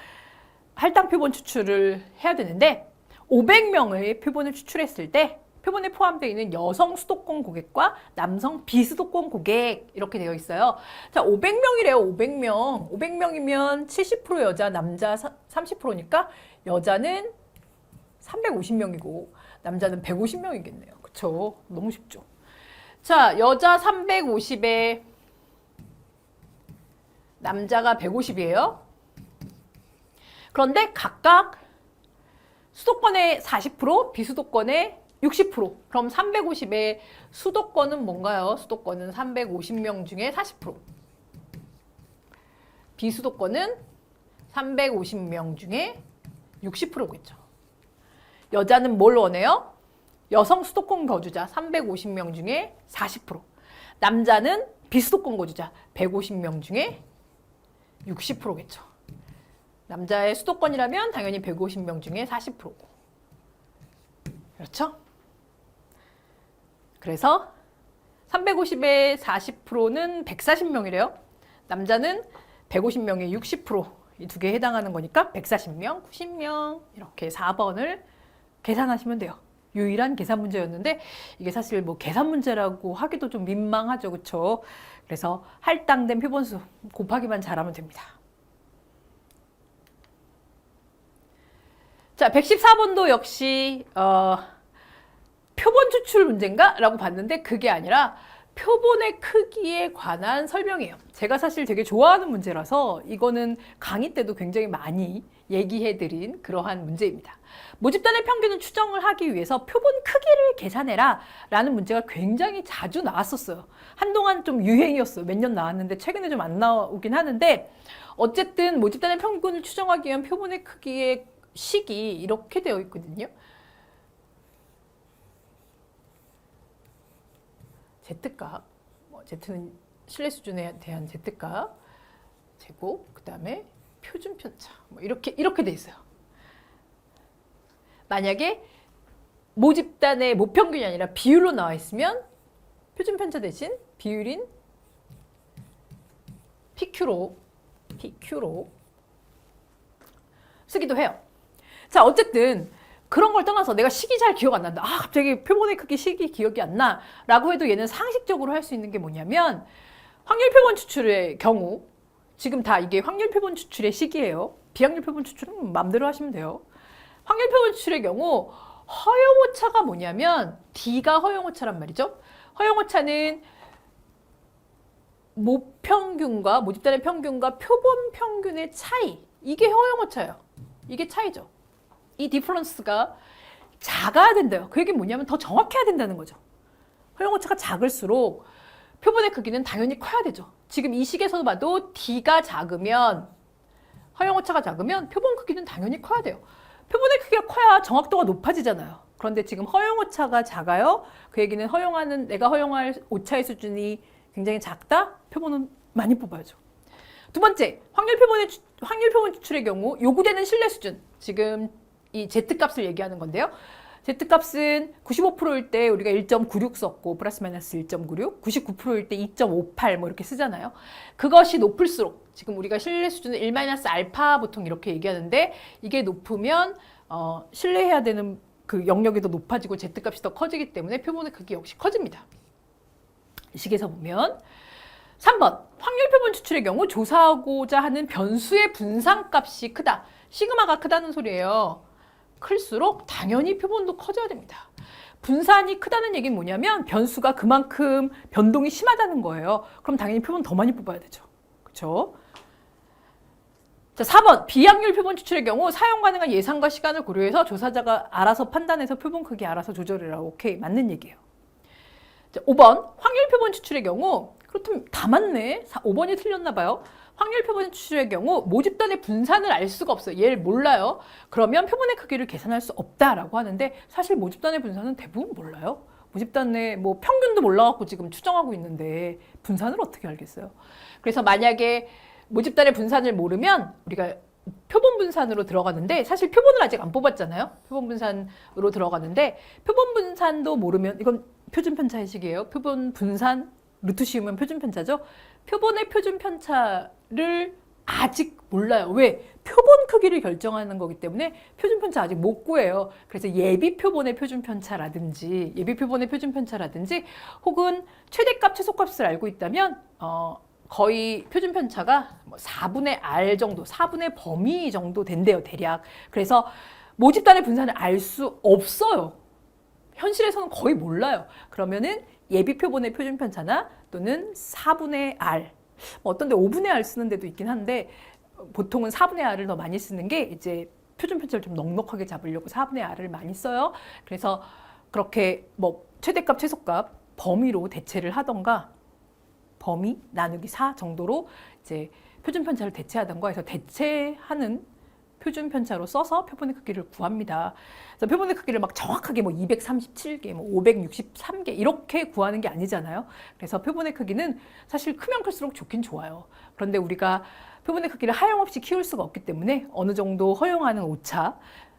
Speaker 1: 할당 표본 추출을 해야 되는데 500명의 표본을 추출했을 때 표본에 포함되어 있는 여성 수도권 고객과 남성 비수도권 고객 이렇게 되어 있어요. 자, 500명이래요. 500명. 500명이면 70% 여자, 남자 30%니까 여자는 350명이고 남자는 150명이겠네요. 그쵸? 너무 쉽죠? 자, 여자 350에 남자가 150이에요. 그런데 각각 수도권의 40%, 비수도권의 60%. 그럼 350의 수도권은 뭔가요? 수도권은 350명 중에 40%. 비수도권은 350명 중에 60%겠죠. 여자는 뭘 원해요? 여성 수도권 거주자 350명 중에 40%. 남자는 비수도권 거주자 150명 중에 60%겠죠. 남자의 수도권이라면 당연히 150명 중에 40%고. 그렇죠? 그래서 350의 40%는 140명이래요. 남자는 150명의 60%, 이 두 개에 해당하는 거니까 140명, 90명 이렇게 4번을 계산하시면 돼요. 유일한 계산 문제였는데 이게 사실 뭐 계산 문제라고 하기도 좀 민망하죠. 그렇죠? 그래서 할당된 표본수 곱하기만 잘하면 됩니다. 자, 114번도 역시 표본 추출 문제인가? 라고 봤는데 그게 아니라 표본의 크기에 관한 설명이에요. 제가 사실 되게 좋아하는 문제라서 이거는 강의 때도 굉장히 많이 얘기해드린 그러한 문제입니다. 모집단의 평균을 추정을 하기 위해서 표본 크기를 계산해라 라는 문제가 굉장히 자주 나왔었어요. 한동안 좀 유행이었어요. 몇 년 나왔는데 최근에 좀 안 나오긴 하는데 어쨌든 모집단의 평균을 추정하기 위한 표본의 크기의 식이 이렇게 되어 있거든요. Z값, Z는 신뢰 수준에 대한 Z값, 제곱, 그 다음에 표준 편차, 이렇게 돼 있어요. 만약에 모집단의 모평균이 아니라 비율로 나와 있으면 표준 편차 대신 비율인 PQ로 쓰기도 해요. 자, 어쨌든 그런 걸 떠나서 내가 식이 잘 기억 안 난다. 갑자기 표본의 크기 식이 기억이 안 나. 라고 해도 얘는 상식적으로 할 수 있는 게 뭐냐면 확률 표본 추출의 경우 지금 다 이게 확률 표본 추출의 식이에요. 비확률 표본 추출은 마음대로 하시면 돼요. 확률 표본 추출의 경우 허용오차가 뭐냐면 D가 허용오차란 말이죠. 허용오차는 모평균과 모집단의 평균과 표본 평균의 차이. 이게 허용오차예요. 이게 차이죠. 이 디퍼런스가 작아야 된대요. 그 얘기는 뭐냐면 더 정확해야 된다는 거죠. 허용오차가 작을수록 표본의 크기는 당연히 커야 되죠. 지금 이 식에서도 봐도 D가 작으면 허용오차가 작으면 표본 크기는 당연히 커야 돼요. 표본의 크기가 커야 정확도가 높아지잖아요. 그런데 지금 허용오차가 작아요. 그 얘기는 내가 허용할 오차의 수준이 굉장히 작다? 표본은 많이 뽑아야죠. 두 번째, 확률 표본 추출의 경우 요구되는 신뢰 수준. 지금 이 Z값을 얘기하는 건데요. Z값은 95%일 때 우리가 1.96 썼고 플러스 마이너스 1.96, 99%일 때 2.58 이렇게 쓰잖아요. 그것이 높을수록 지금 우리가 신뢰 수준은 1-알파 보통 이렇게 얘기하는데 이게 높으면 신뢰해야 되는 그 영역이 더 높아지고 Z값이 더 커지기 때문에 표본의 크기 역시 커집니다. 이 식에서 보면 3번 확률 표본 추출의 경우 조사하고자 하는 변수의 분산값이 크다. 시그마가 크다는 소리예요. 클수록 당연히 표본도 커져야 됩니다. 분산이 크다는 얘기는 뭐냐면 변수가 그만큼 변동이 심하다는 거예요. 그럼 당연히 표본 더 많이 뽑아야 되죠. 그렇죠? 자, 4번 비확률 표본 추출의 경우 사용 가능한 예상과 시간을 고려해서 조사자가 알아서 판단해서 표본 크기 알아서 조절해라. 오케이, 맞는 얘기예요. 자, 5번 확률 표본 추출의 경우 그렇다면 다 맞네. 5번이 틀렸나 봐요. 확률 표본 추출의 경우 모집단의 분산을 알 수가 없어요. 얘를 몰라요. 그러면 표본의 크기를 계산할 수 없다라고 하는데 사실 모집단의 분산은 대부분 몰라요. 모집단의 뭐 평균도 몰라갖고 지금 추정하고 있는데 분산을 어떻게 알겠어요? 그래서 만약에 모집단의 분산을 모르면 우리가 표본 분산으로 들어가는데 사실 표본을 아직 안 뽑았잖아요. 표본 분산으로 들어가는데 표본 분산도 모르면 이건 표준 편차 해식이에요. 표본 분산 루트 씌우면 표준 편차죠. 표본의 표준 편차를 아직 몰라요. 왜? 표본 크기를 결정하는 거기 때문에 표준 편차 아직 못 구해요. 그래서 예비 표본의 표준 편차라든지 혹은 최대값, 최소값을 알고 있다면 거의 표준 편차가 4분의 R 정도, 4분의 범위 정도 된대요, 대략. 그래서 모집단의 분산을 알 수 없어요. 현실에서는 거의 몰라요. 그러면은 예비 표본의 표준 편차나 또는 4분의 R, 어떤 데 5분의 R 쓰는 데도 있긴 한데 보통은 4분의 R을 더 많이 쓰는 게 이제 표준 편차를 좀 넉넉하게 잡으려고 4분의 R을 많이 써요. 그래서 그렇게 뭐 최대값, 최소값 범위로 대체를 하던가 범위 나누기 4 정도로 이제 표준 편차를 대체하던가 해서 대체하는 표준 편차로 써서 표본의 크기를 구합니다. 그래서 표본의 크기를 막 정확하게 뭐 237개, 뭐 563개 이렇게 구하는 게 아니잖아요. 그래서 표본의 크기는 사실 크면 클수록 좋긴 좋아요. 그런데 우리가 표본의 크기를 하염없이 키울 수가 없기 때문에 어느 정도 허용하는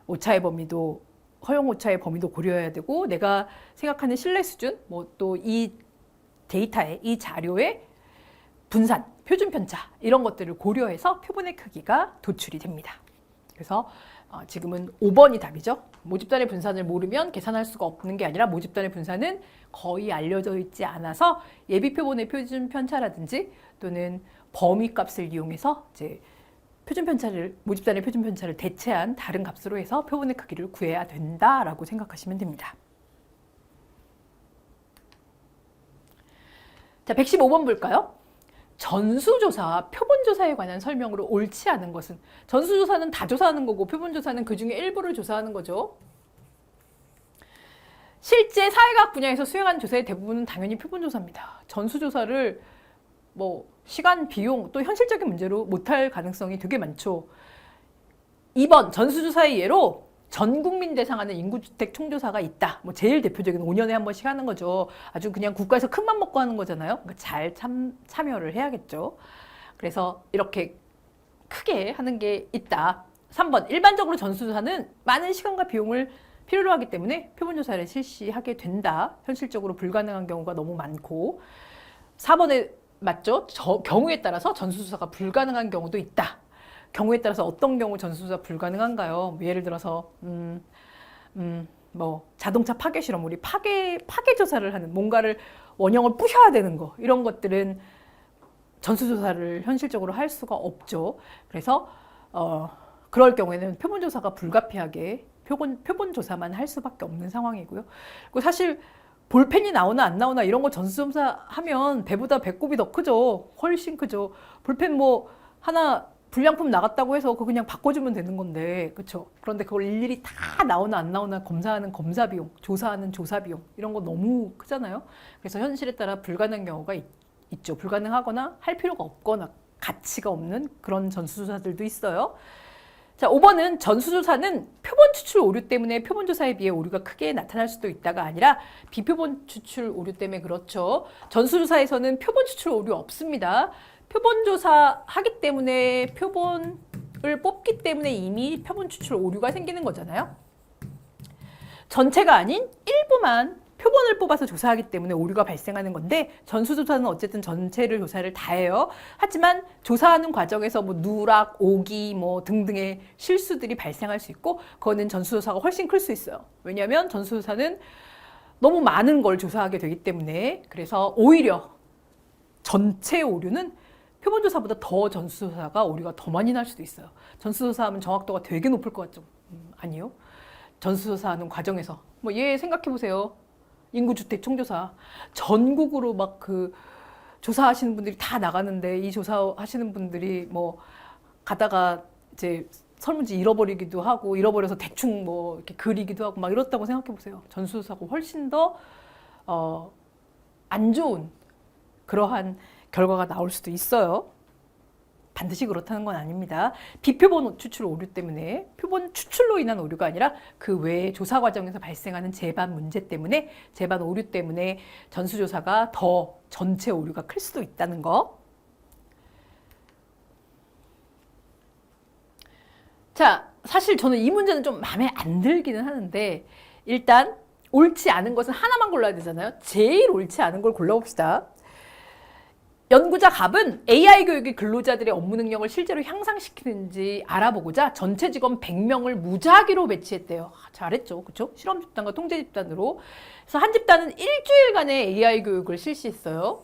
Speaker 1: 오차의 범위도 허용 오차의 범위도 고려해야 되고 내가 생각하는 신뢰 수준, 뭐 또 이 데이터의 이 자료의 분산, 표준 편차 이런 것들을 고려해서 표본의 크기가 도출이 됩니다. 그래서 지금은 5번이 답이죠. 모집단의 분산을 모르면 계산할 수가 없는 게 아니라 모집단의 분산은 거의 알려져 있지 않아서 예비 표본의 표준 편차라든지 또는 범위 값을 이용해서 이제 모집단의 표준 편차를 대체한 다른 값으로 해서 표본의 크기를 구해야 된다라고 생각하시면 됩니다. 자, 115번 볼까요? 전수조사, 표본조사에 관한 설명으로 옳지 않은 것은 전수조사는 다 조사하는 거고 표본조사는 그 중에 일부를 조사하는 거죠. 실제 사회과학 분야에서 수행한 조사의 대부분은 당연히 표본조사입니다. 전수조사를 뭐 시간, 비용 또 현실적인 문제로 못할 가능성이 되게 많죠. 2번 전수조사의 예로 전 국민 대상하는 인구주택 총조사가 있다. 뭐 제일 대표적인 5년에 한 번씩 하는 거죠. 아주 그냥 국가에서 큰맘 먹고 하는 거잖아요. 그러니까 잘 참여를 해야겠죠. 그래서 이렇게 크게 하는 게 있다. 3번 일반적으로 전수조사는 많은 시간과 비용을 필요로 하기 때문에 표본조사를 실시하게 된다. 현실적으로 불가능한 경우가 너무 많고 4번에 맞죠? 경우에 따라서 전수조사가 불가능한 경우도 있다. 경우에 따라서 어떤 경우 전수조사 불가능한가요? 예를 들어서 뭐 자동차 파괴 실험, 우리 파괴 조사를 하는 뭔가를 원형을 부셔야 되는 거 이런 것들은 전수조사를 현실적으로 할 수가 없죠. 그래서 그럴 경우에는 표본조사가 불가피하게 표본조사만 할 수밖에 없는 상황이고요. 그리고 사실 볼펜이 나오나 안 나오나 이런 거 전수조사 하면 배보다 배꼽이 더 크죠. 훨씬 크죠. 볼펜 뭐 하나 불량품 나갔다고 해서 그거 그냥 바꿔주면 되는 건데, 그렇죠? 그런데 그걸 일일이 다 나오나 안 나오나 검사하는 검사 비용, 조사하는 조사 비용 이런 거 너무 크잖아요. 그래서 현실에 따라 불가능한 경우가 있죠. 불가능하거나 할 필요가 없거나 가치가 없는 그런 전수조사들도 있어요. 자, 5번은 전수조사는 표본 추출 오류 때문에 표본조사에 비해 오류가 크게 나타날 수도 있다가 아니라 비표본 추출 오류 때문에 그렇죠. 전수조사에서는 표본 추출 오류 없습니다. 표본조사 하기 때문에 표본을 뽑기 때문에 이미 표본 추출 오류가 생기는 거잖아요. 전체가 아닌 일부만 표본을 뽑아서 조사하기 때문에 오류가 발생하는 건데 전수조사는 어쨌든 전체를 조사를 다 해요. 하지만 조사하는 과정에서 뭐 누락, 오기 뭐 등등의 실수들이 발생할 수 있고 그거는 전수조사가 훨씬 클 수 있어요. 왜냐하면 전수조사는 너무 많은 걸 조사하게 되기 때문에 그래서 오히려 전체 오류는 표본조사보다 더 전수조사가 오류가 더 많이 날 수도 있어요. 전수조사하면 정확도가 되게 높을 것 같죠? 아니요. 전수조사하는 과정에서 뭐 얘 생각해 보세요. 인구주택 총조사 전국으로 막 그 조사하시는 분들이 다 나가는데 이 조사하시는 분들이 뭐 가다가 이제 설문지 잃어버리기도 하고 잃어버려서 대충 뭐 이렇게 그리기도 하고 막 이렇다고 생각해 보세요. 전수조사가 훨씬 더 안 좋은 그러한 결과가 나올 수도 있어요. 반드시 그렇다는 건 아닙니다. 비표본 추출 오류 때문에 표본 추출로 인한 오류가 아니라 그 외에 조사 과정에서 발생하는 재반 문제 때문에 재반 오류 때문에 전수조사가 더 전체 오류가 클 수도 있다는 거. 자, 사실 저는 이 문제는 좀 마음에 안 들기는 하는데 일단 옳지 않은 것은 하나만 골라야 되잖아요. 제일 옳지 않은 걸 골라봅시다. 연구자 갑은 AI 교육이 근로자들의 업무 능력을 실제로 향상시키는지 알아보고자 전체 직원 100명을 무작위로 배치했대요. 잘했죠. 그렇죠? 실험 집단과 통제 집단으로. 그래서 한 집단은 일주일간의 AI 교육을 실시했어요.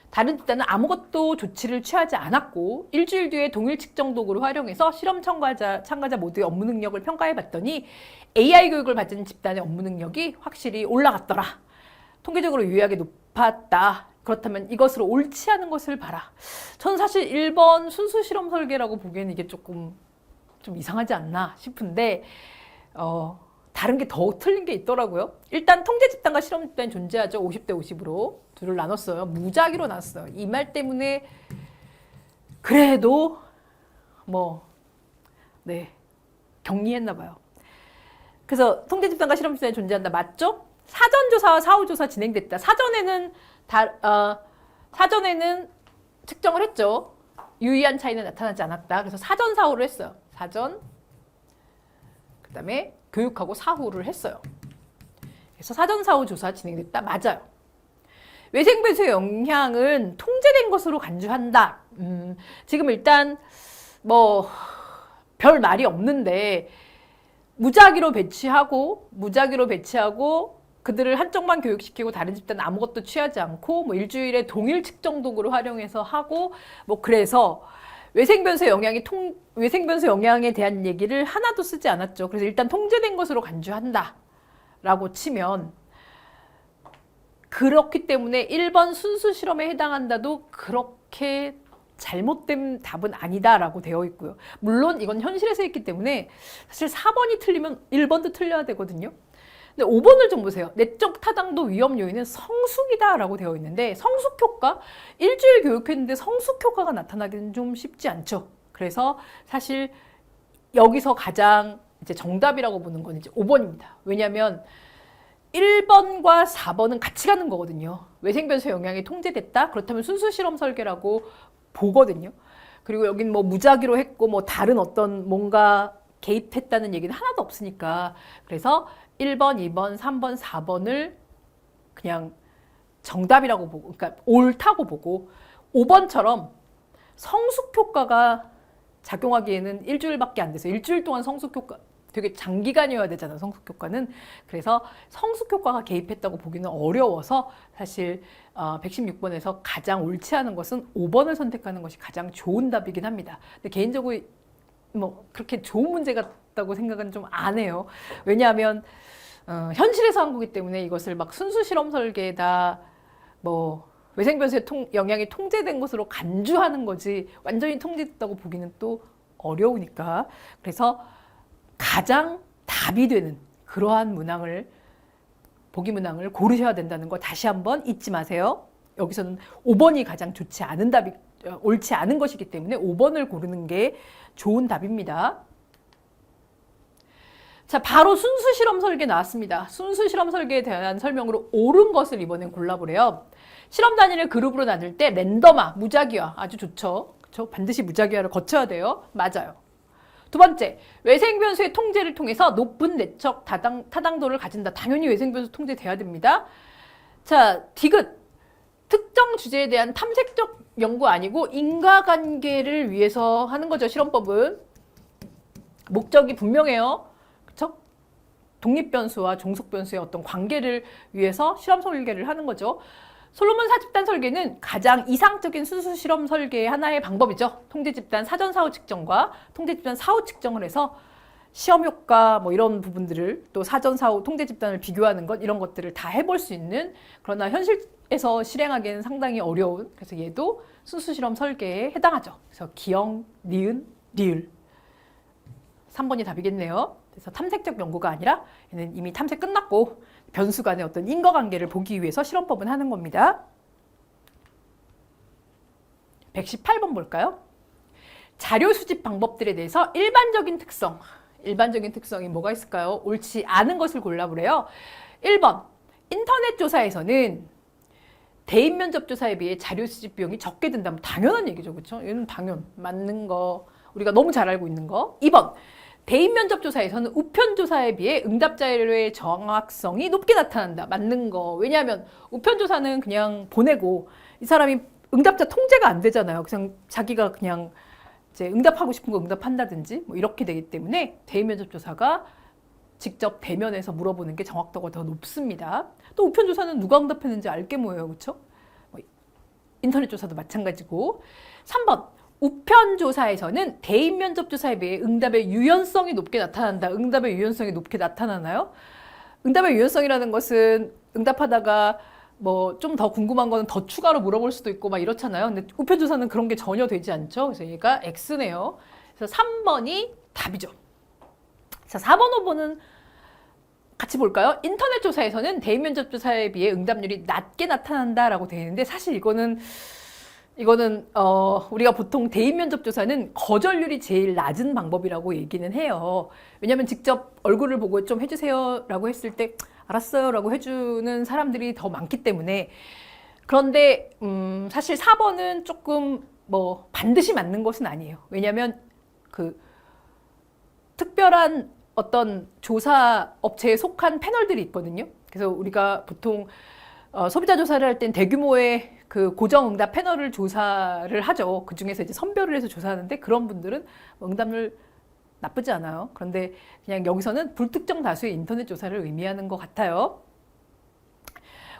Speaker 1: 다른 집단은 아무것도 조치를 취하지 않았고 일주일 뒤에 동일 측정 도구를 활용해서 실험 참가자 모두의 업무 능력을 평가해 봤더니 AI 교육을 받은 집단의 업무 능력이 확실히 올라갔더라. 통계적으로 유의하게 높았다. 그렇다면 이것으로 옳지 않은 것을 봐라. 저는 사실 1번 순수 실험 설계라고 보기에는 이게 조금 좀 이상하지 않나 싶은데 다른 게 더 틀린 게 있더라고요. 일단 통제 집단과 실험 집단이 존재하죠. 50대 50으로 둘을 나눴어요. 무작위로 나눴어요. 이 말 때문에 그래도 격리했나 봐요. 그래서 통제 집단과 실험 집단이 존재한다. 맞죠? 사전조사와 사후조사 진행됐다. 사전에는 측정을 했죠. 유의한 차이는 나타나지 않았다. 그래서 사전 사후를 했어요. 사전, 그 다음에 교육하고 사후를 했어요. 그래서 사전 사후 조사 진행됐다. 맞아요. 외생변수의 영향은 통제된 것으로 간주한다. 지금 일단 별 말이 없는데 무작위로 배치하고 그들을 한쪽만 교육시키고 다른 집단은 아무것도 취하지 않고 일주일에 동일 측정 도구를 활용해서 하고 그래서 외생변수 영향에 대한 얘기를 하나도 쓰지 않았죠. 그래서 일단 통제된 것으로 간주한다라고 치면 그렇기 때문에 1번 순수 실험에 해당한다도 그렇게 잘못된 답은 아니다라고 되어 있고요. 물론 이건 현실에서 했기 때문에 사실 4번이 틀리면 1번도 틀려야 되거든요. 근데 5번을 좀 보세요. 내적 타당도 위험 요인은 성숙이다라고 되어 있는데 성숙 효과? 일주일 교육했는데 성숙 효과가 나타나기는 좀 쉽지 않죠. 그래서 사실 여기서 가장 이제 정답이라고 보는 건 이제 5번입니다. 왜냐하면 1번과 4번은 같이 가는 거거든요. 외생변수 영향이 통제됐다? 그렇다면 순수 실험 설계라고 보거든요. 그리고 여긴 무작위로 했고 다른 어떤 뭔가 개입했다는 얘기는 하나도 없으니까 그래서 1번, 2번, 3번, 4번을 그냥 정답이라고 보고, 그러니까 옳다고 보고 5번처럼 성숙 효과가 작용하기에는 일주일밖에 안 돼서 일주일 동안 성숙 효과 되게 장기간이어야 되잖아, 성숙 효과는. 그래서 성숙 효과가 개입했다고 보기는 어려워서 사실 116번에서 가장 옳지 않은 것은 5번을 선택하는 것이 가장 좋은 답이긴 합니다. 근데 개인적으로 그렇게 좋은 문제 같다고 생각은 좀 안 해요. 왜냐하면 현실에서 한 거기 때문에 이것을 순수 실험 설계다 외생변수의 영향이 통제된 것으로 간주하는 거지 완전히 통제됐다고 보기는 또 어려우니까. 그래서 가장 답이 되는 그러한 보기 문항을 고르셔야 된다는 거 다시 한번 잊지 마세요. 여기서는 5번이 가장 옳지 않은 것이기 때문에 5번을 고르는 게 좋은 답입니다. 자, 바로 순수 실험 설계 나왔습니다. 순수 실험 설계에 대한 설명으로 옳은 것을 이번엔 골라보래요. 실험 단위를 그룹으로 나눌 때 랜덤화, 무작위화 아주 좋죠. 그렇죠? 반드시 무작위화를 거쳐야 돼요. 맞아요. 두 번째, 외생변수의 통제를 통해서 높은 내적 타당도를 가진다. 당연히 외생변수 통제돼야 됩니다. 자, 디귿. 특정 주제에 대한 탐색적 연구 아니고 인과관계를 위해서 하는 거죠. 실험법은. 목적이 분명해요. 그렇죠? 독립변수와 종속변수의 어떤 관계를 위해서 실험 설계를 하는 거죠. 솔로몬 사집단 설계는 가장 이상적인 순수 실험 설계의 하나의 방법이죠. 통제집단 사전 사후 측정과 통제집단 사후 측정을 해서 시험 효과 뭐 이런 부분들을 또 사전 사후 통제집단을 비교하는 것 이런 것들을 다 해볼 수 있는, 그러나 현실에서 실행하기에는 상당히 어려운, 그래서 얘도 순수 실험 설계에 해당하죠. 그래서 기역, 니은, 리을 3번이 답이겠네요. 그래서 탐색적 연구가 아니라 얘는 이미 탐색 끝났고 변수 간의 어떤 인과관계를 보기 위해서 실험법은 하는 겁니다. 118번 볼까요? 자료 수집 방법들에 대해서 일반적인 특성이 뭐가 있을까요? 옳지 않은 것을 골라보래요. 1번, 인터넷 조사에서는 대인 면접 조사에 비해 자료 수집 비용이 적게 든다면 당연한 얘기죠. 그렇죠? 이건 맞는 거, 우리가 너무 잘 알고 있는 거. 2번, 대인 면접 조사에서는 우편 조사에 비해 응답 자료의 정확성이 높게 나타난다. 맞는 거. 왜냐하면 우편 조사는 그냥 보내고 이 사람이 응답자 통제가 안 되잖아요. 그냥 자기가 그냥 이제 응답하고 싶은 거 응답한다든지 뭐 이렇게 되기 때문에 대인 면접 조사가 직접 대면해서 물어보는 게 정확도가 더 높습니다. 또 우편 조사는 누가 응답했는지 알게 뭐예요. 그렇죠? 뭐 인터넷 조사도 마찬가지고. 3번. 우편 조사에서는 대인 면접 조사에 비해 응답의 유연성이 높게 나타난다. 응답의 유연성이 높게 나타나나요? 응답의 유연성이라는 것은 응답하다가 뭐 좀 더 궁금한 거는 더 추가로 물어볼 수도 있고 막 이렇잖아요. 근데 우편 조사는 그런 게 전혀 되지 않죠. 그래서 얘가 X네요. 그래서 3번이 답이죠. 자, 4번, 5번은 같이 볼까요? 인터넷 조사에서는 대인 면접 조사에 비해 응답률이 낮게 나타난다라고 되어 있는데 사실 이거는 우리가 보통 대인 면접 조사는 거절률이 제일 낮은 방법이라고 얘기는 해요. 왜냐하면 직접 얼굴을 보고 좀 해주세요라고 했을 때 알았어요라고 해주는 사람들이 더 많기 때문에. 그런데 사실 4번은 조금 뭐 반드시 맞는 것은 아니에요. 왜냐하면 그 특별한 어떤 조사 업체에 속한 패널들이 있거든요. 그래서 우리가 보통 소비자 조사를 할 땐 대규모의 그 고정응답 패널을 조사를 하죠. 그 중에서 이제 선별을 해서 조사하는데 그런 분들은 응답률 나쁘지 않아요. 그런데 그냥 여기서는 불특정 다수의 인터넷 조사를 의미하는 것 같아요.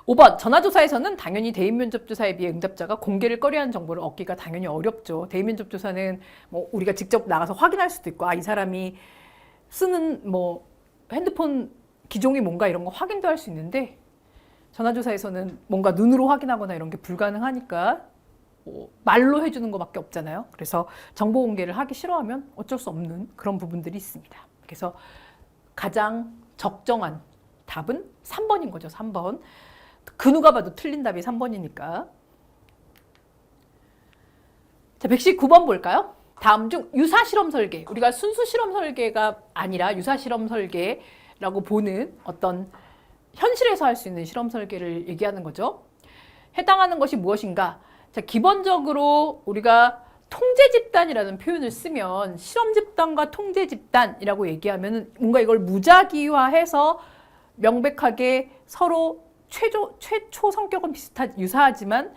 Speaker 1: 5번, 전화조사에서는 당연히 대인 면접 조사에 비해 응답자가 공개를 꺼려하는 정보를 얻기가 당연히 어렵죠. 대인 면접 조사는 뭐 우리가 직접 나가서 확인할 수도 있고, 이 사람이 쓰는 뭐 핸드폰 기종이 뭔가 이런 거 확인도 할 수 있는데 전화조사에서는 뭔가 눈으로 확인하거나 이런 게 불가능하니까 말로 해주는 것밖에 없잖아요. 그래서 정보 공개를 하기 싫어하면 어쩔 수 없는 그런 부분들이 있습니다. 그래서 가장 적정한 답은 3번인 거죠. 3번. 그 누가 봐도 틀린 답이 3번이니까. 자, 119번 볼까요? 다음 중 유사실험 설계. 우리가 순수 실험 설계가 아니라 유사실험 설계라고 보는 어떤 현실에서 할 수 있는 실험 설계를 얘기하는 거죠. 해당하는 것이 무엇인가? 자, 기본적으로 우리가 통제 집단이라는 표현을 쓰면 실험 집단과 통제 집단이라고 얘기하면 뭔가 이걸 무작위화해서 명백하게 서로 최초 성격은 유사하지만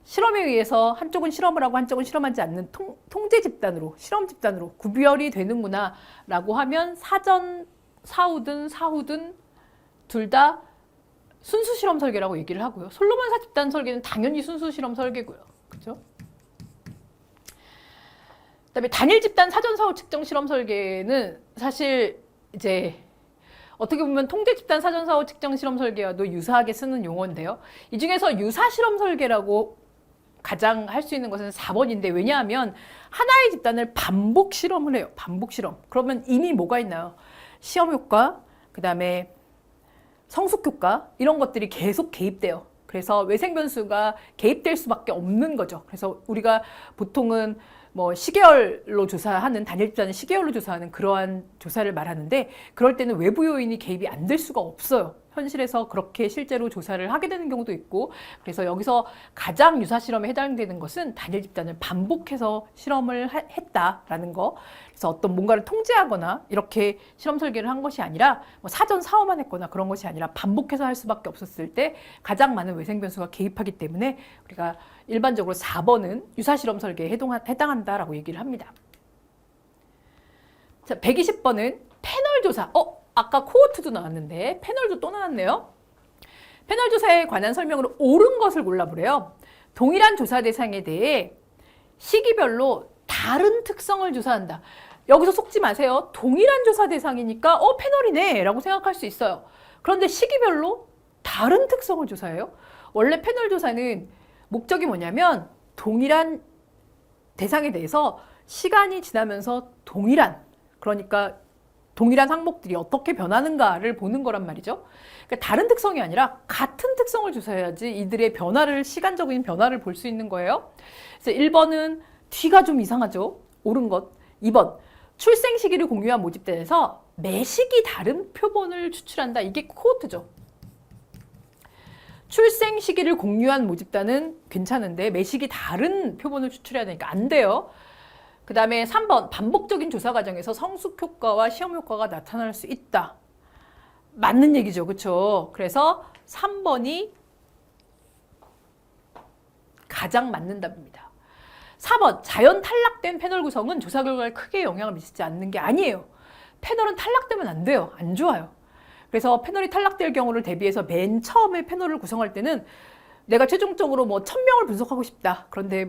Speaker 1: 실험에 의해서 한쪽은 실험을 하고 한쪽은 실험하지 않는 통제 집단으로, 실험 집단으로 구별이 되는구나 라고 하면 사전 사후든 둘 다 순수 실험 설계라고 얘기를 하고요. 솔로몬 사집단 설계는 당연히 순수 실험 설계고요. 그렇죠? 그다음에 단일 집단 사전 사후 측정 실험 설계는 사실 이제 어떻게 보면 통제 집단 사전 사후 측정 실험 설계와도 유사하게 쓰는 용어인데요. 이 중에서 유사 실험 설계라고 가장 할 수 있는 것은 4번인데, 왜냐하면 하나의 집단을 반복 실험을 해요. 반복 실험. 그러면 이미 뭐가 있나요? 시험 효과, 그다음에 성숙 효과 이런 것들이 계속 개입돼요. 그래서 외생 변수가 개입될 수밖에 없는 거죠. 그래서 우리가 보통은 뭐 시계열로 조사하는, 단일 집단은 시계열로 조사하는 그러한 조사를 말하는데, 그럴 때는 외부 요인이 개입이 안 될 수가 없어요. 현실에서 그렇게 실제로 조사를 하게 되는 경우도 있고, 그래서 여기서 가장 유사 실험에 해당되는 것은 단일 집단을 반복해서 실험을 했다라는 거. 그래서 어떤 뭔가를 통제하거나 이렇게 실험 설계를 한 것이 아니라 뭐 사전 사후만 했거나 그런 것이 아니라 반복해서 할 수밖에 없었을 때 가장 많은 외생 변수가 개입하기 때문에 우리가 일반적으로 4번은 유사 실험 설계에 해당한다라고 얘기를 합니다. 자, 120번은 패널 조사. 아까 코호트도 나왔는데 패널도 또 나왔네요. 패널 조사에 관한 설명으로 옳은 것을 골라보래요. 동일한 조사 대상에 대해 시기별로 다른 특성을 조사한다. 여기서 속지 마세요. 동일한 조사 대상이니까 패널이네 라고 생각할 수 있어요. 그런데 시기별로 다른 특성을 조사해요. 원래 패널 조사는 목적이 뭐냐면 동일한 대상에 대해서 시간이 지나면서 그러니까 동일한 항목들이 어떻게 변하는가를 보는 거란 말이죠. 그러니까 다른 특성이 아니라 같은 특성을 조사해야지 이들의 시간적인 변화를 볼 수 있는 거예요. 그래서 1번은 뒤가 좀 이상하죠. 옳은 것. 2번, 출생 시기를 공유한 모집단에서 매식이 다른 표본을 추출한다. 이게 코호트죠. 출생 시기를 공유한 모집단은 괜찮은데 매식이 다른 표본을 추출해야 되니까 안 돼요. 그 다음에 3번, 반복적인 조사 과정에서 성숙 효과와 시험 효과가 나타날 수 있다. 맞는 얘기죠. 그렇죠? 그래서 3번이 가장 맞는 답입니다. 4번, 자연 탈락된 패널 구성은 조사 결과에 크게 영향을 미치지 않는 게 아니에요. 패널은 탈락되면 안 돼요. 안 좋아요. 그래서 패널이 탈락될 경우를 대비해서 맨 처음에 패널을 구성할 때는 내가 최종적으로 1000명을 분석하고 싶다. 그런데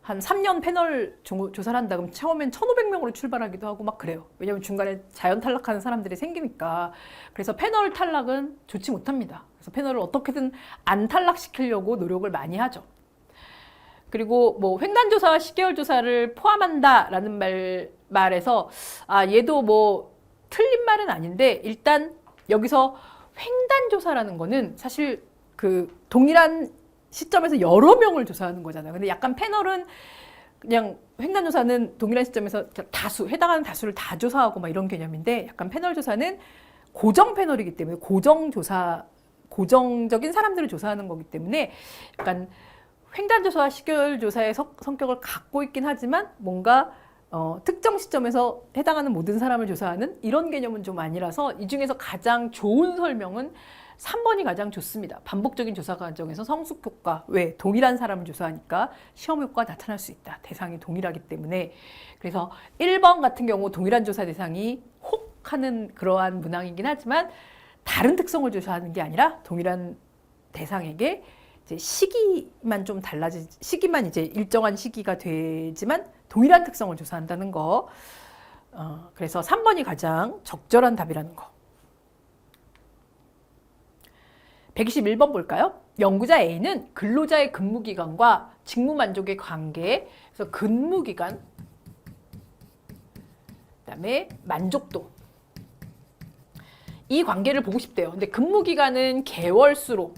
Speaker 1: 한 3년 패널 조사를 한다. 그럼 처음엔 1500명으로 출발하기도 하고 막 그래요. 왜냐하면 중간에 자연 탈락하는 사람들이 생기니까. 그래서 패널 탈락은 좋지 못합니다. 그래서 패널을 어떻게든 안 탈락시키려고 노력을 많이 하죠. 그리고 횡단조사와 시계열조사를 포함한다라는 말에서 얘도 틀린 말은 아닌데 일단 여기서 횡단조사라는 거는 사실 그 동일한 시점에서 여러 명을 조사하는 거잖아요. 근데 약간 패널은 그냥 횡단조사는 동일한 시점에서 해당하는 다수를 다 조사하고 막 이런 개념인데 약간 패널 조사는 고정 패널이기 때문에 고정적인 사람들을 조사하는 거기 때문에 약간 횡단조사와 시계열조사의 성격을 갖고 있긴 하지만 뭔가 특정 시점에서 해당하는 모든 사람을 조사하는 이런 개념은 좀 아니라서 이 중에서 가장 좋은 설명은 3번이 가장 좋습니다. 반복적인 조사 과정에서 성숙 효과, 왜? 동일한 사람을 조사하니까 시험 효과가 나타날 수 있다. 대상이 동일하기 때문에. 그래서 1번 같은 경우 동일한 조사 대상이 혹 하는 그러한 문항이긴 하지만 다른 특성을 조사하는 게 아니라 동일한 대상에게 이제 시기만 이제 일정한 시기가 되지만 동일한 특성을 조사한다는 거. 그래서 3번이 가장 적절한 답이라는 거. 121번 볼까요? 연구자 A는 근로자의 근무기간과 직무만족의 관계, 그래서 근무기간, 그다음에 만족도, 이 관계를 보고 싶대요. 근데 근무기간은 개월수로,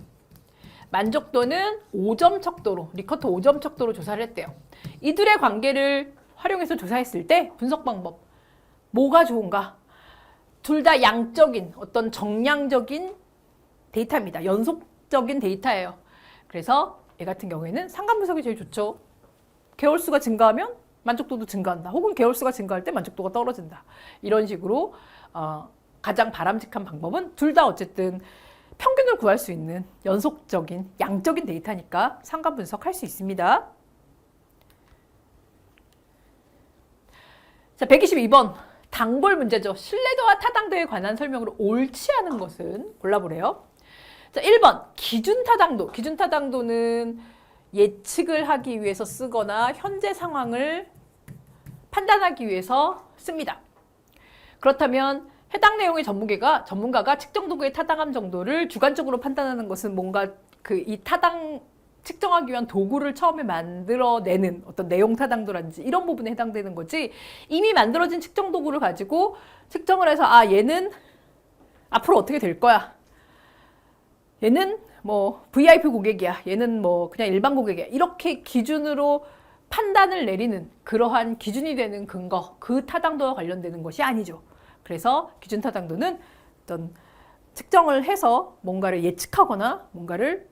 Speaker 1: 만족도는 5점 척도로, 리커트 5점 척도로 조사를 했대요. 이들의 관계를 활용해서 조사했을 때 분석 방법, 뭐가 좋은가? 둘 다 양적인, 어떤 정량적인 데이터입니다. 연속적인 데이터예요. 그래서 얘 같은 경우에는 상관 분석이 제일 좋죠. 개월수가 증가하면 만족도도 증가한다. 혹은 개월수가 증가할 때 만족도가 떨어진다. 이런 식으로 가장 바람직한 방법은 둘 다 어쨌든 평균을 구할 수 있는 연속적인 양적인 데이터니까 상관 분석할 수 있습니다. 자, 122번. 당볼 문제죠. 신뢰도와 타당도에 관한 설명으로 옳지 않은 것은 골라보래요. 자, 1번. 기준 타당도. 기준 타당도는 예측을 하기 위해서 쓰거나 현재 상황을 판단하기 위해서 씁니다. 그렇다면 해당 내용의 전문가가 측정 도구의 타당함 정도를 주관적으로 판단하는 것은 뭔가 이 타당 측정하기 위한 도구를 처음에 만들어내는 어떤 내용 타당도라든지 이런 부분에 해당되는 거지, 이미 만들어진 측정 도구를 가지고 측정을 해서 얘는 앞으로 어떻게 될 거야, 얘는 VIP 고객이야, 얘는 그냥 일반 고객이야, 이렇게 기준으로 판단을 내리는 그러한 기준이 되는 근거, 그 타당도와 관련되는 것이 아니죠. 그래서 기준 타당도는 어떤 측정을 해서 뭔가를 예측하거나 뭔가를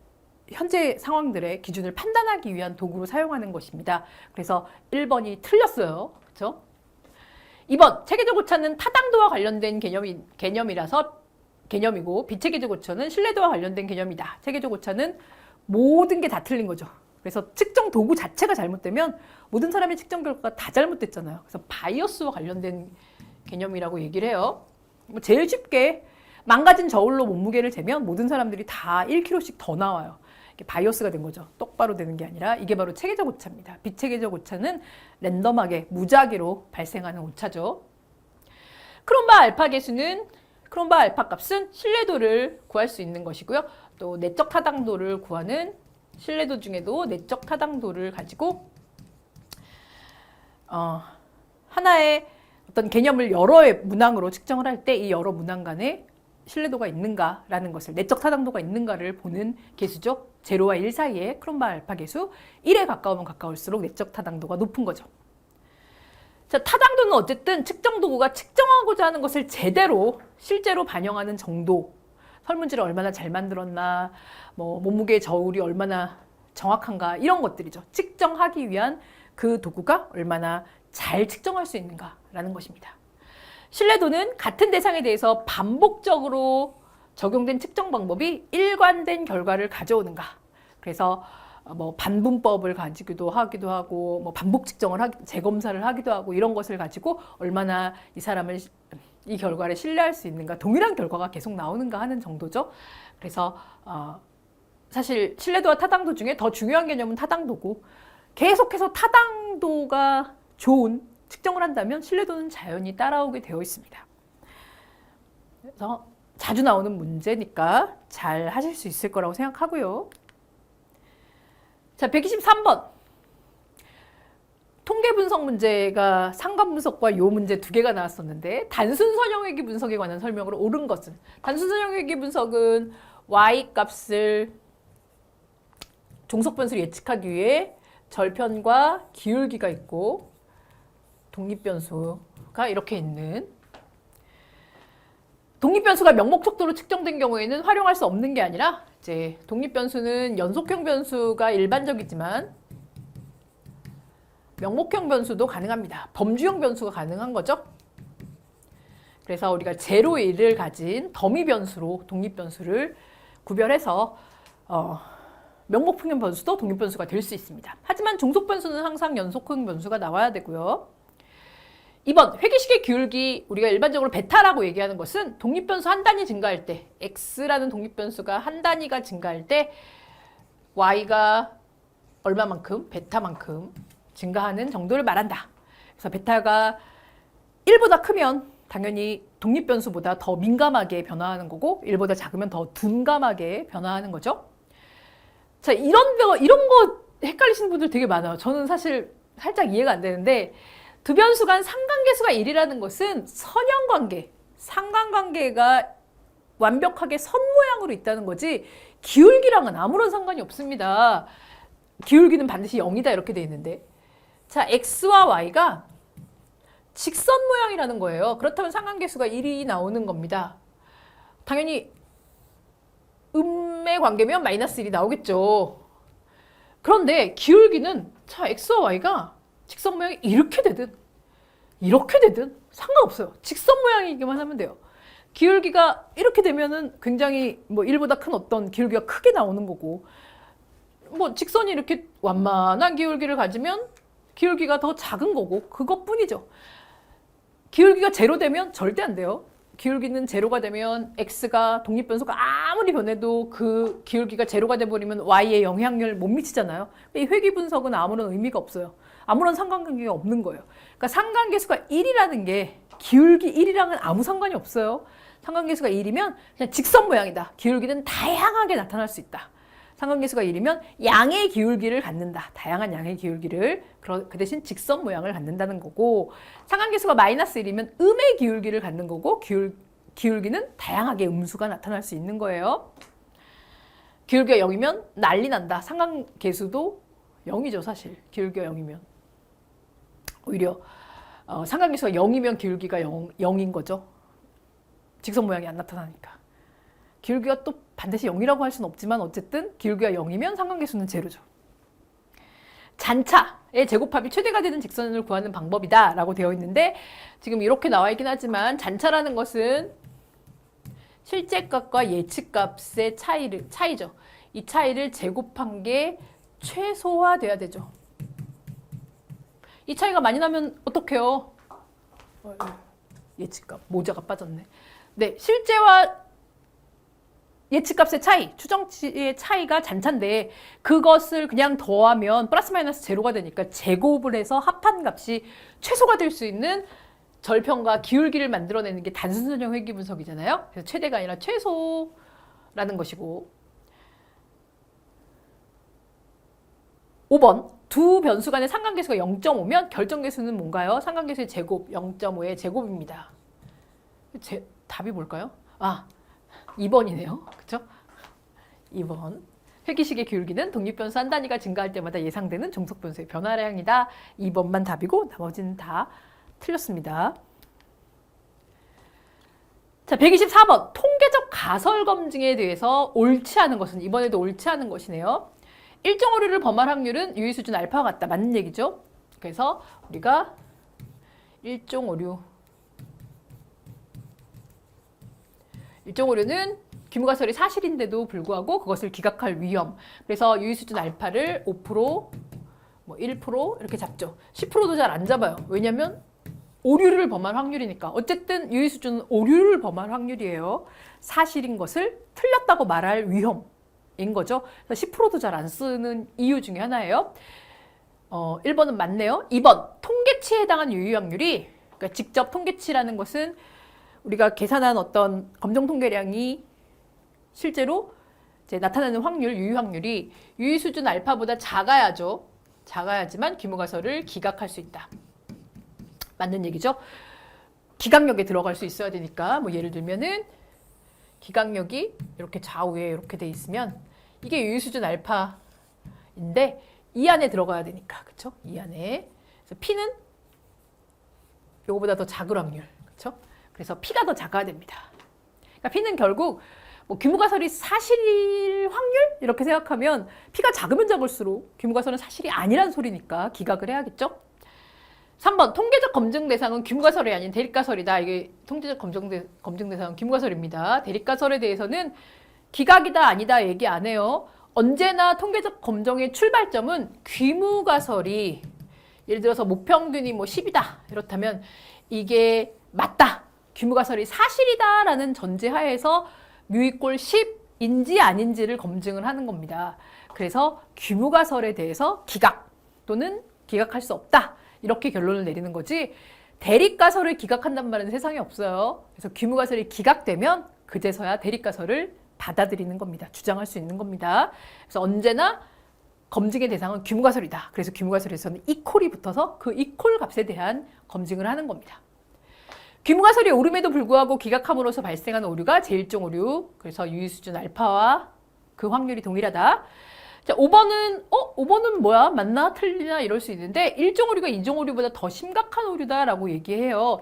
Speaker 1: 현재 상황들의 기준을 판단하기 위한 도구로 사용하는 것입니다. 그래서 1번이 틀렸어요. 그렇죠? 2번, 체계적 오차는 타당도와 관련된 개념이고 비체계적 오차는 신뢰도와 관련된 개념이다. 체계적 오차는 모든 게 다 틀린 거죠. 그래서 측정 도구 자체가 잘못되면 모든 사람의 측정 결과가 다 잘못됐잖아요. 그래서 바이어스와 관련된 개념이라고 얘기를 해요. 제일 쉽게 망가진 저울로 몸무게를 재면 모든 사람들이 다 1kg씩 더 나와요. 이게 바이어스가 된 거죠. 똑바로 되는 게 아니라 이게 바로 체계적 오차입니다. 비체계적 오차는 랜덤하게 무작위로 발생하는 오차죠. 크롬바 알파 계수는 크롬바 알파 값은 신뢰도를 구할 수 있는 것이고요. 또 내적 타당도를 구하는 신뢰도 중에도 내적 타당도를 가지고 하나의 어떤 개념을 여러 문항으로 측정을 할 때 이 여러 문항 간에 신뢰도가 있는가라는 것을, 내적 타당도가 있는가를 보는 계수죠. 0와 1 사이에 크롬바 알파 계수 1에 가까우면 가까울수록 내적 타당도가 높은 거죠. 자, 타당도는 어쨌든 측정 도구가 측정하고자 하는 것을 제대로 실제로 반영하는 정도, 설문지를 얼마나 잘 만들었나, 뭐 몸무게 저울이 얼마나 정확한가, 이런 것들이죠. 측정하기 위한 그 도구가 얼마나 잘 측정할 수 있는가라는 것입니다. 신뢰도는 같은 대상에 대해서 반복적으로 적용된 측정 방법이 일관된 결과를 가져오는가. 그래서 뭐 반분법을 가지기도 하기도 하고, 뭐 반복 측정을 재검사를 하기도 하고, 이런 것을 가지고 얼마나 이 사람을, 이 결과를 신뢰할 수 있는가, 동일한 결과가 계속 나오는가 하는 정도죠. 그래서 사실 신뢰도와 타당도 중에 더 중요한 개념은 타당도고, 계속해서 타당도가 좋은 측정을 한다면 신뢰도는 자연히 따라오게 되어 있습니다. 그래서 자주 나오는 문제니까 잘 하실 수 있을 거라고 생각하고요. 자, 123번. 통계 분석 문제가 상관 분석과 요 문제 두 개가 나왔었는데, 단순 선형회귀 분석에 관한 설명으로 옳은 것은, 단순 선형회귀 분석은 y 값을 종속 변수를 예측하기 위해 절편과 기울기가 있고 독립변수가 이렇게 있는, 독립변수가 명목 척도로 측정된 경우에는 활용할 수 없는 게 아니라, 이제 독립변수는 연속형 변수가 일반적이지만 명목형 변수도 가능합니다. 범주형 변수가 가능한 거죠. 그래서 우리가 0, 1을 가진 더미 변수로 독립변수를 구별해서 명목형 변수도 독립변수가 될 수 있습니다. 하지만 종속 변수는 항상 연속형 변수가 나와야 되고요. 2번, 회귀식의 기울기, 우리가 일반적으로 베타라고 얘기하는 것은 독립변수 한 단위 증가할 때, x라는 독립변수가 한 단위가 증가할 때 y가 얼마만큼, 베타만큼 증가하는 정도를 말한다. 그래서 베타가 1보다 크면 당연히 독립변수보다 더 민감하게 변화하는 거고, 1보다 작으면 더 둔감하게 변화하는 거죠. 자, 이런 거 헷갈리시는 분들 되게 많아요. 저는 사실 살짝 이해가 안 되는데, 두 변수 간 상관계수가 1이라는 것은 선형관계, 상관관계가 완벽하게 선 모양으로 있다는 거지, 기울기랑은 아무런 상관이 없습니다. 기울기는 반드시 0이다 이렇게 돼 있는데, 자, x와 y가 직선 모양이라는 거예요. 그렇다면 상관계수가 1이 나오는 겁니다. 당연히 음의 관계면 마이너스 1이 나오겠죠. 그런데 기울기는, 자, x와 y가 직선 모양이 이렇게 되든 이렇게 되든 상관없어요. 직선 모양이기만 하면 돼요. 기울기가 이렇게 되면은 굉장히 뭐 1보다 큰 어떤 기울기가 크게 나오는 거고, 뭐 직선이 이렇게 완만한 기울기를 가지면 기울기가 더 작은 거고, 그것뿐이죠. 기울기가 제로 되면 절대 안 돼요. 기울기는 제로가 되면 x가, 독립변수가 아무리 변해도 그 기울기가 제로가 돼버리면 y에 영향을 못 미치잖아요. 이 회귀 분석은 아무런 의미가 없어요. 아무런 상관관계가 없는 거예요. 그러니까 상관계수가 1이라는 게 기울기 1이랑은 아무 상관이 없어요. 상관계수가 1이면 그냥 직선 모양이다. 기울기는 다양하게 나타날 수 있다. 상관계수가 1이면 양의 기울기를 갖는다. 다양한 양의 기울기를, 그 대신 직선 모양을 갖는다는 거고, 상관계수가 마이너스 1이면 음의 기울기를 갖는 거고, 기울기는 다양하게 음수가 나타날 수 있는 거예요. 기울기가 0이면 난리 난다. 상관계수도 0이죠, 사실. 기울기가 0이면. 오히려 상관계수가 0이면 기울기가 0인 거죠. 직선 모양이 안 나타나니까. 기울기가 또 반드시 0이라고 할 수는 없지만 어쨌든 기울기가 0이면 상관계수는 제로죠. 잔차의 제곱합이 최대가 되는 직선을 구하는 방법이다 라고 되어 있는데, 지금 이렇게 나와 있긴 하지만 잔차라는 것은 실제값과 예측값의 차이죠. 이 차이를 제곱한 게 최소화돼야 되죠. 이 차이가 많이 나면 어떡해요? 예측값, 모자가 빠졌네. 네, 실제와 예측값의 차이, 추정치의 차이가 잔차인데 그것을 그냥 더하면 플러스 마이너스 제로가 되니까 제곱을 해서 합한 값이 최소가 될 수 있는 절편과 기울기를 만들어내는 게 단순선형 회귀 분석이잖아요. 그래서 최대가 아니라 최소라는 것이고 5번 두 변수 간의 상관계수가 0.5면 결정계수는 뭔가요? 상관계수의 제곱 0.5의 제곱입니다. 답이 뭘까요? 2번이네요. 그렇죠? 2번. 회귀식의 기울기는 독립변수 한 단위가 증가할 때마다 예상되는 종속변수의 변화량이다. 2번만 답이고 나머지는 다 틀렸습니다. 자, 124번. 통계적 가설 검증에 대해서 옳지 않은 것은 이번에도 옳지 않은 것이네요. 일정 오류를 범할 확률은 유의 수준 알파와 같다. 맞는 얘기죠. 그래서 우리가 일정 오류는 규모가설이 사실인데도 불구하고 그것을 기각할 위험. 그래서 유의 수준 알파를 5%, 1% 이렇게 잡죠. 10%도 잘 안 잡아요. 왜냐면 오류를 범할 확률이니까. 어쨌든 유의 수준은 오류를 범할 확률이에요. 사실인 것을 틀렸다고 말할 위험인 거죠. 그래서 10%도 잘 안 쓰는 이유 중에 하나예요. 1번은 맞네요. 2번 통계치에 해당한 유의 확률이, 그러니까 직접 통계치라는 것은 우리가 계산한 어떤 검정 통계량이 실제로 이제 나타나는 확률, 유의 확률이 유의 수준 알파보다 작아야죠. 작아야지만 규모가설을 기각할 수 있다. 맞는 얘기죠. 기각력에 들어갈 수 있어야 되니까 예를 들면은 기각력이 이렇게 좌우에 이렇게 돼 있으면 이게 유의 수준 알파인데 이 안에 들어가야 되니까, 그렇죠? 이 안에. 그래서 P는 요거보다 더 작을 확률, 그렇죠? 그래서 P가 더 작아야 됩니다. 그러니까 P는 결국 규모가설이 사실일 확률 이렇게 생각하면 P가 작으면 작을수록 규모가설은 사실이 아니란 소리니까 기각을 해야겠죠. 3번 통계적 검증 대상은 규모가설이 아닌 대립가설이다. 이게 통계적 검증 대상은 규모가설입니다. 대립가설에 대해서는 기각이다 아니다 얘기 안 해요. 언제나 통계적 검증의 출발점은 규모가설이 예를 들어서 목평균이 10이다 이렇다면 이게 맞다. 규모가설이 사실이다 라는 전제하에서 뮤= 10인지 아닌지를 검증을 하는 겁니다. 그래서 규모가설에 대해서 기각 또는 기각할 수 없다. 이렇게 결론을 내리는 거지 대립가설을 기각한단 말은 세상에 없어요. 그래서 규모가설이 기각되면 그제서야 대립가설을 받아들이는 겁니다. 주장할 수 있는 겁니다. 그래서 언제나 검증의 대상은 규모가설이다. 그래서 규모가설에서는 이퀄이 붙어서 그 이퀄 값에 대한 검증을 하는 겁니다. 규모가설이 오름에도 불구하고 기각함으로써 발생하는 오류가 제1종 오류. 그래서 유의 수준 알파와 그 확률이 동일하다. 자, 5번은 뭐야? 맞나? 틀리나? 이럴 수 있는데 1종 오류가 2종 오류보다 더 심각한 오류다라고 얘기해요.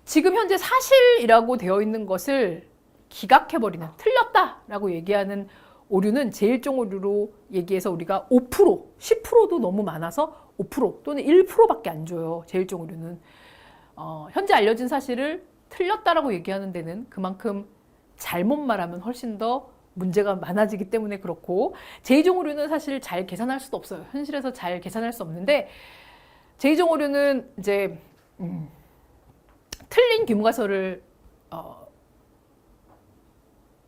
Speaker 1: 지금 현재 사실이라고 되어 있는 것을 기각해버리는, 틀렸다라고 얘기하는 오류는 제1종 오류로 얘기해서 우리가 5%, 10%도 너무 많아서 5% 또는 1%밖에 안 줘요. 제1종 오류는. 현재 알려진 사실을 틀렸다라고 얘기하는 데는 그만큼 잘못 말하면 훨씬 더 문제가 많아지기 때문에 그렇고, 제2종 오류는 사실 잘 계산할 수도 없어요. 현실에서 잘 계산할 수 없는데 제2종 오류는 이제 틀린 규모가설을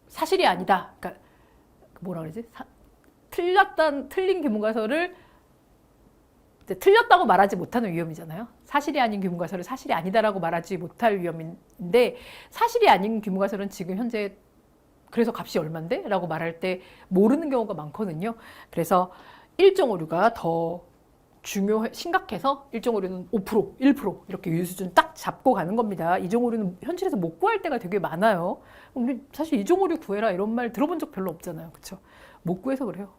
Speaker 1: 사실이 아니다. 그러니까 뭐라 그러지? 틀린 규모가설을 틀렸다고 말하지 못하는 위험이잖아요. 사실이 아닌 규모가설을 사실이 아니다라고 말하지 못할 위험인데, 사실이 아닌 규모가설은 지금 현재 그래서 값이 얼만데? 라고 말할 때 모르는 경우가 많거든요. 그래서 1종 오류가 더 심각해서 1종 오류는 5%, 1% 이렇게 유의 수준 딱 잡고 가는 겁니다. 2종 오류는 현실에서 못 구할 때가 되게 많아요. 우리 사실 2종 오류 구해라 이런 말 들어본 적 별로 없잖아요. 그렇죠? 못 구해서 그래요.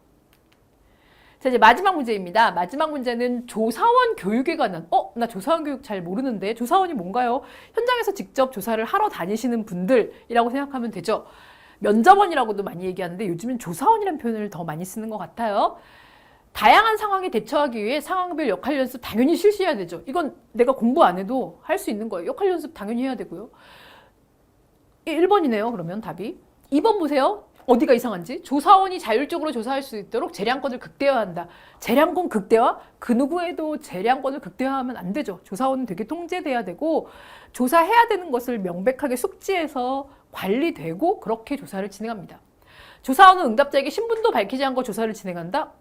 Speaker 1: 자, 이제 마지막 문제입니다. 마지막 문제는 조사원 교육에 관한, 나 조사원 교육 잘 모르는데 조사원이 뭔가요? 현장에서 직접 조사를 하러 다니시는 분들이라고 생각하면 되죠. 면접원이라고도 많이 얘기하는데 요즘은 조사원이라는 표현을 더 많이 쓰는 것 같아요. 다양한 상황에 대처하기 위해 상황별 역할 연습 당연히 실시해야 되죠. 이건 내가 공부 안 해도 할 수 있는 거예요. 역할 연습 당연히 해야 되고요. 1번이네요. 그러면 답이. 2번 보세요. 어디가 이상한지. 조사원이 자율적으로 조사할 수 있도록 재량권을 극대화한다. 재량권 극대화? 그 누구에도 재량권을 극대화하면 안 되죠. 조사원은 되게 통제돼야 되고 조사해야 되는 것을 명백하게 숙지해서 관리되고 그렇게 조사를 진행합니다. 조사원은 응답자에게 신분도 밝히지 않고 조사를 진행한다?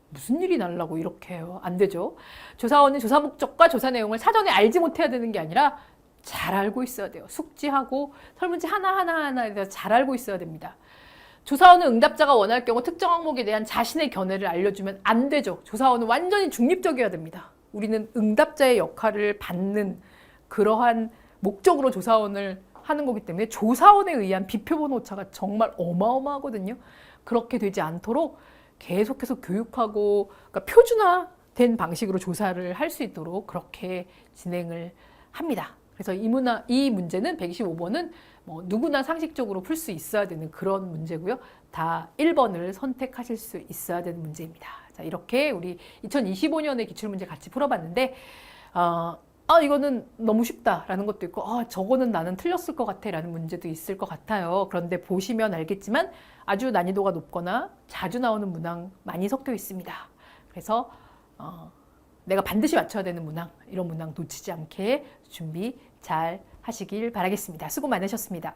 Speaker 1: 무슨 일이 날라고 이렇게 해요? 안 되죠. 조사원은 조사 목적과 조사 내용을 사전에 알지 못해야 되는 게 아니라 잘 알고 있어야 돼요. 숙지하고 설문지 하나하나에 대해서 잘 알고 있어야 됩니다. 조사원은 응답자가 원할 경우 특정 항목에 대한 자신의 견해를 알려주면 안 되죠. 조사원은 완전히 중립적이어야 됩니다. 우리는 응답자의 역할을 받는 그러한 목적으로 조사원을 하는 거기 때문에 조사원에 의한 비표본 오차가 정말 어마어마하거든요. 그렇게 되지 않도록 계속해서 교육하고, 그러니까 표준화된 방식으로 조사를 할 수 있도록 그렇게 진행을 합니다. 그래서 이 문제는 125번은 뭐 누구나 상식적으로 풀 수 있어야 되는 그런 문제고요. 다 1번을 선택하실 수 있어야 되는 문제입니다. 자, 이렇게 우리 2025년의 기출문제 같이 풀어봤는데, 이거는 너무 쉽다라는 것도 있고, 저거는 나는 틀렸을 것 같아 라는 문제도 있을 것 같아요. 그런데 보시면 알겠지만 아주 난이도가 높거나 자주 나오는 문항 많이 섞여 있습니다. 그래서 내가 반드시 맞춰야 되는 문항, 이런 문항 놓치지 않게 준비 잘 하시길 바라겠습니다. 수고 많으셨습니다.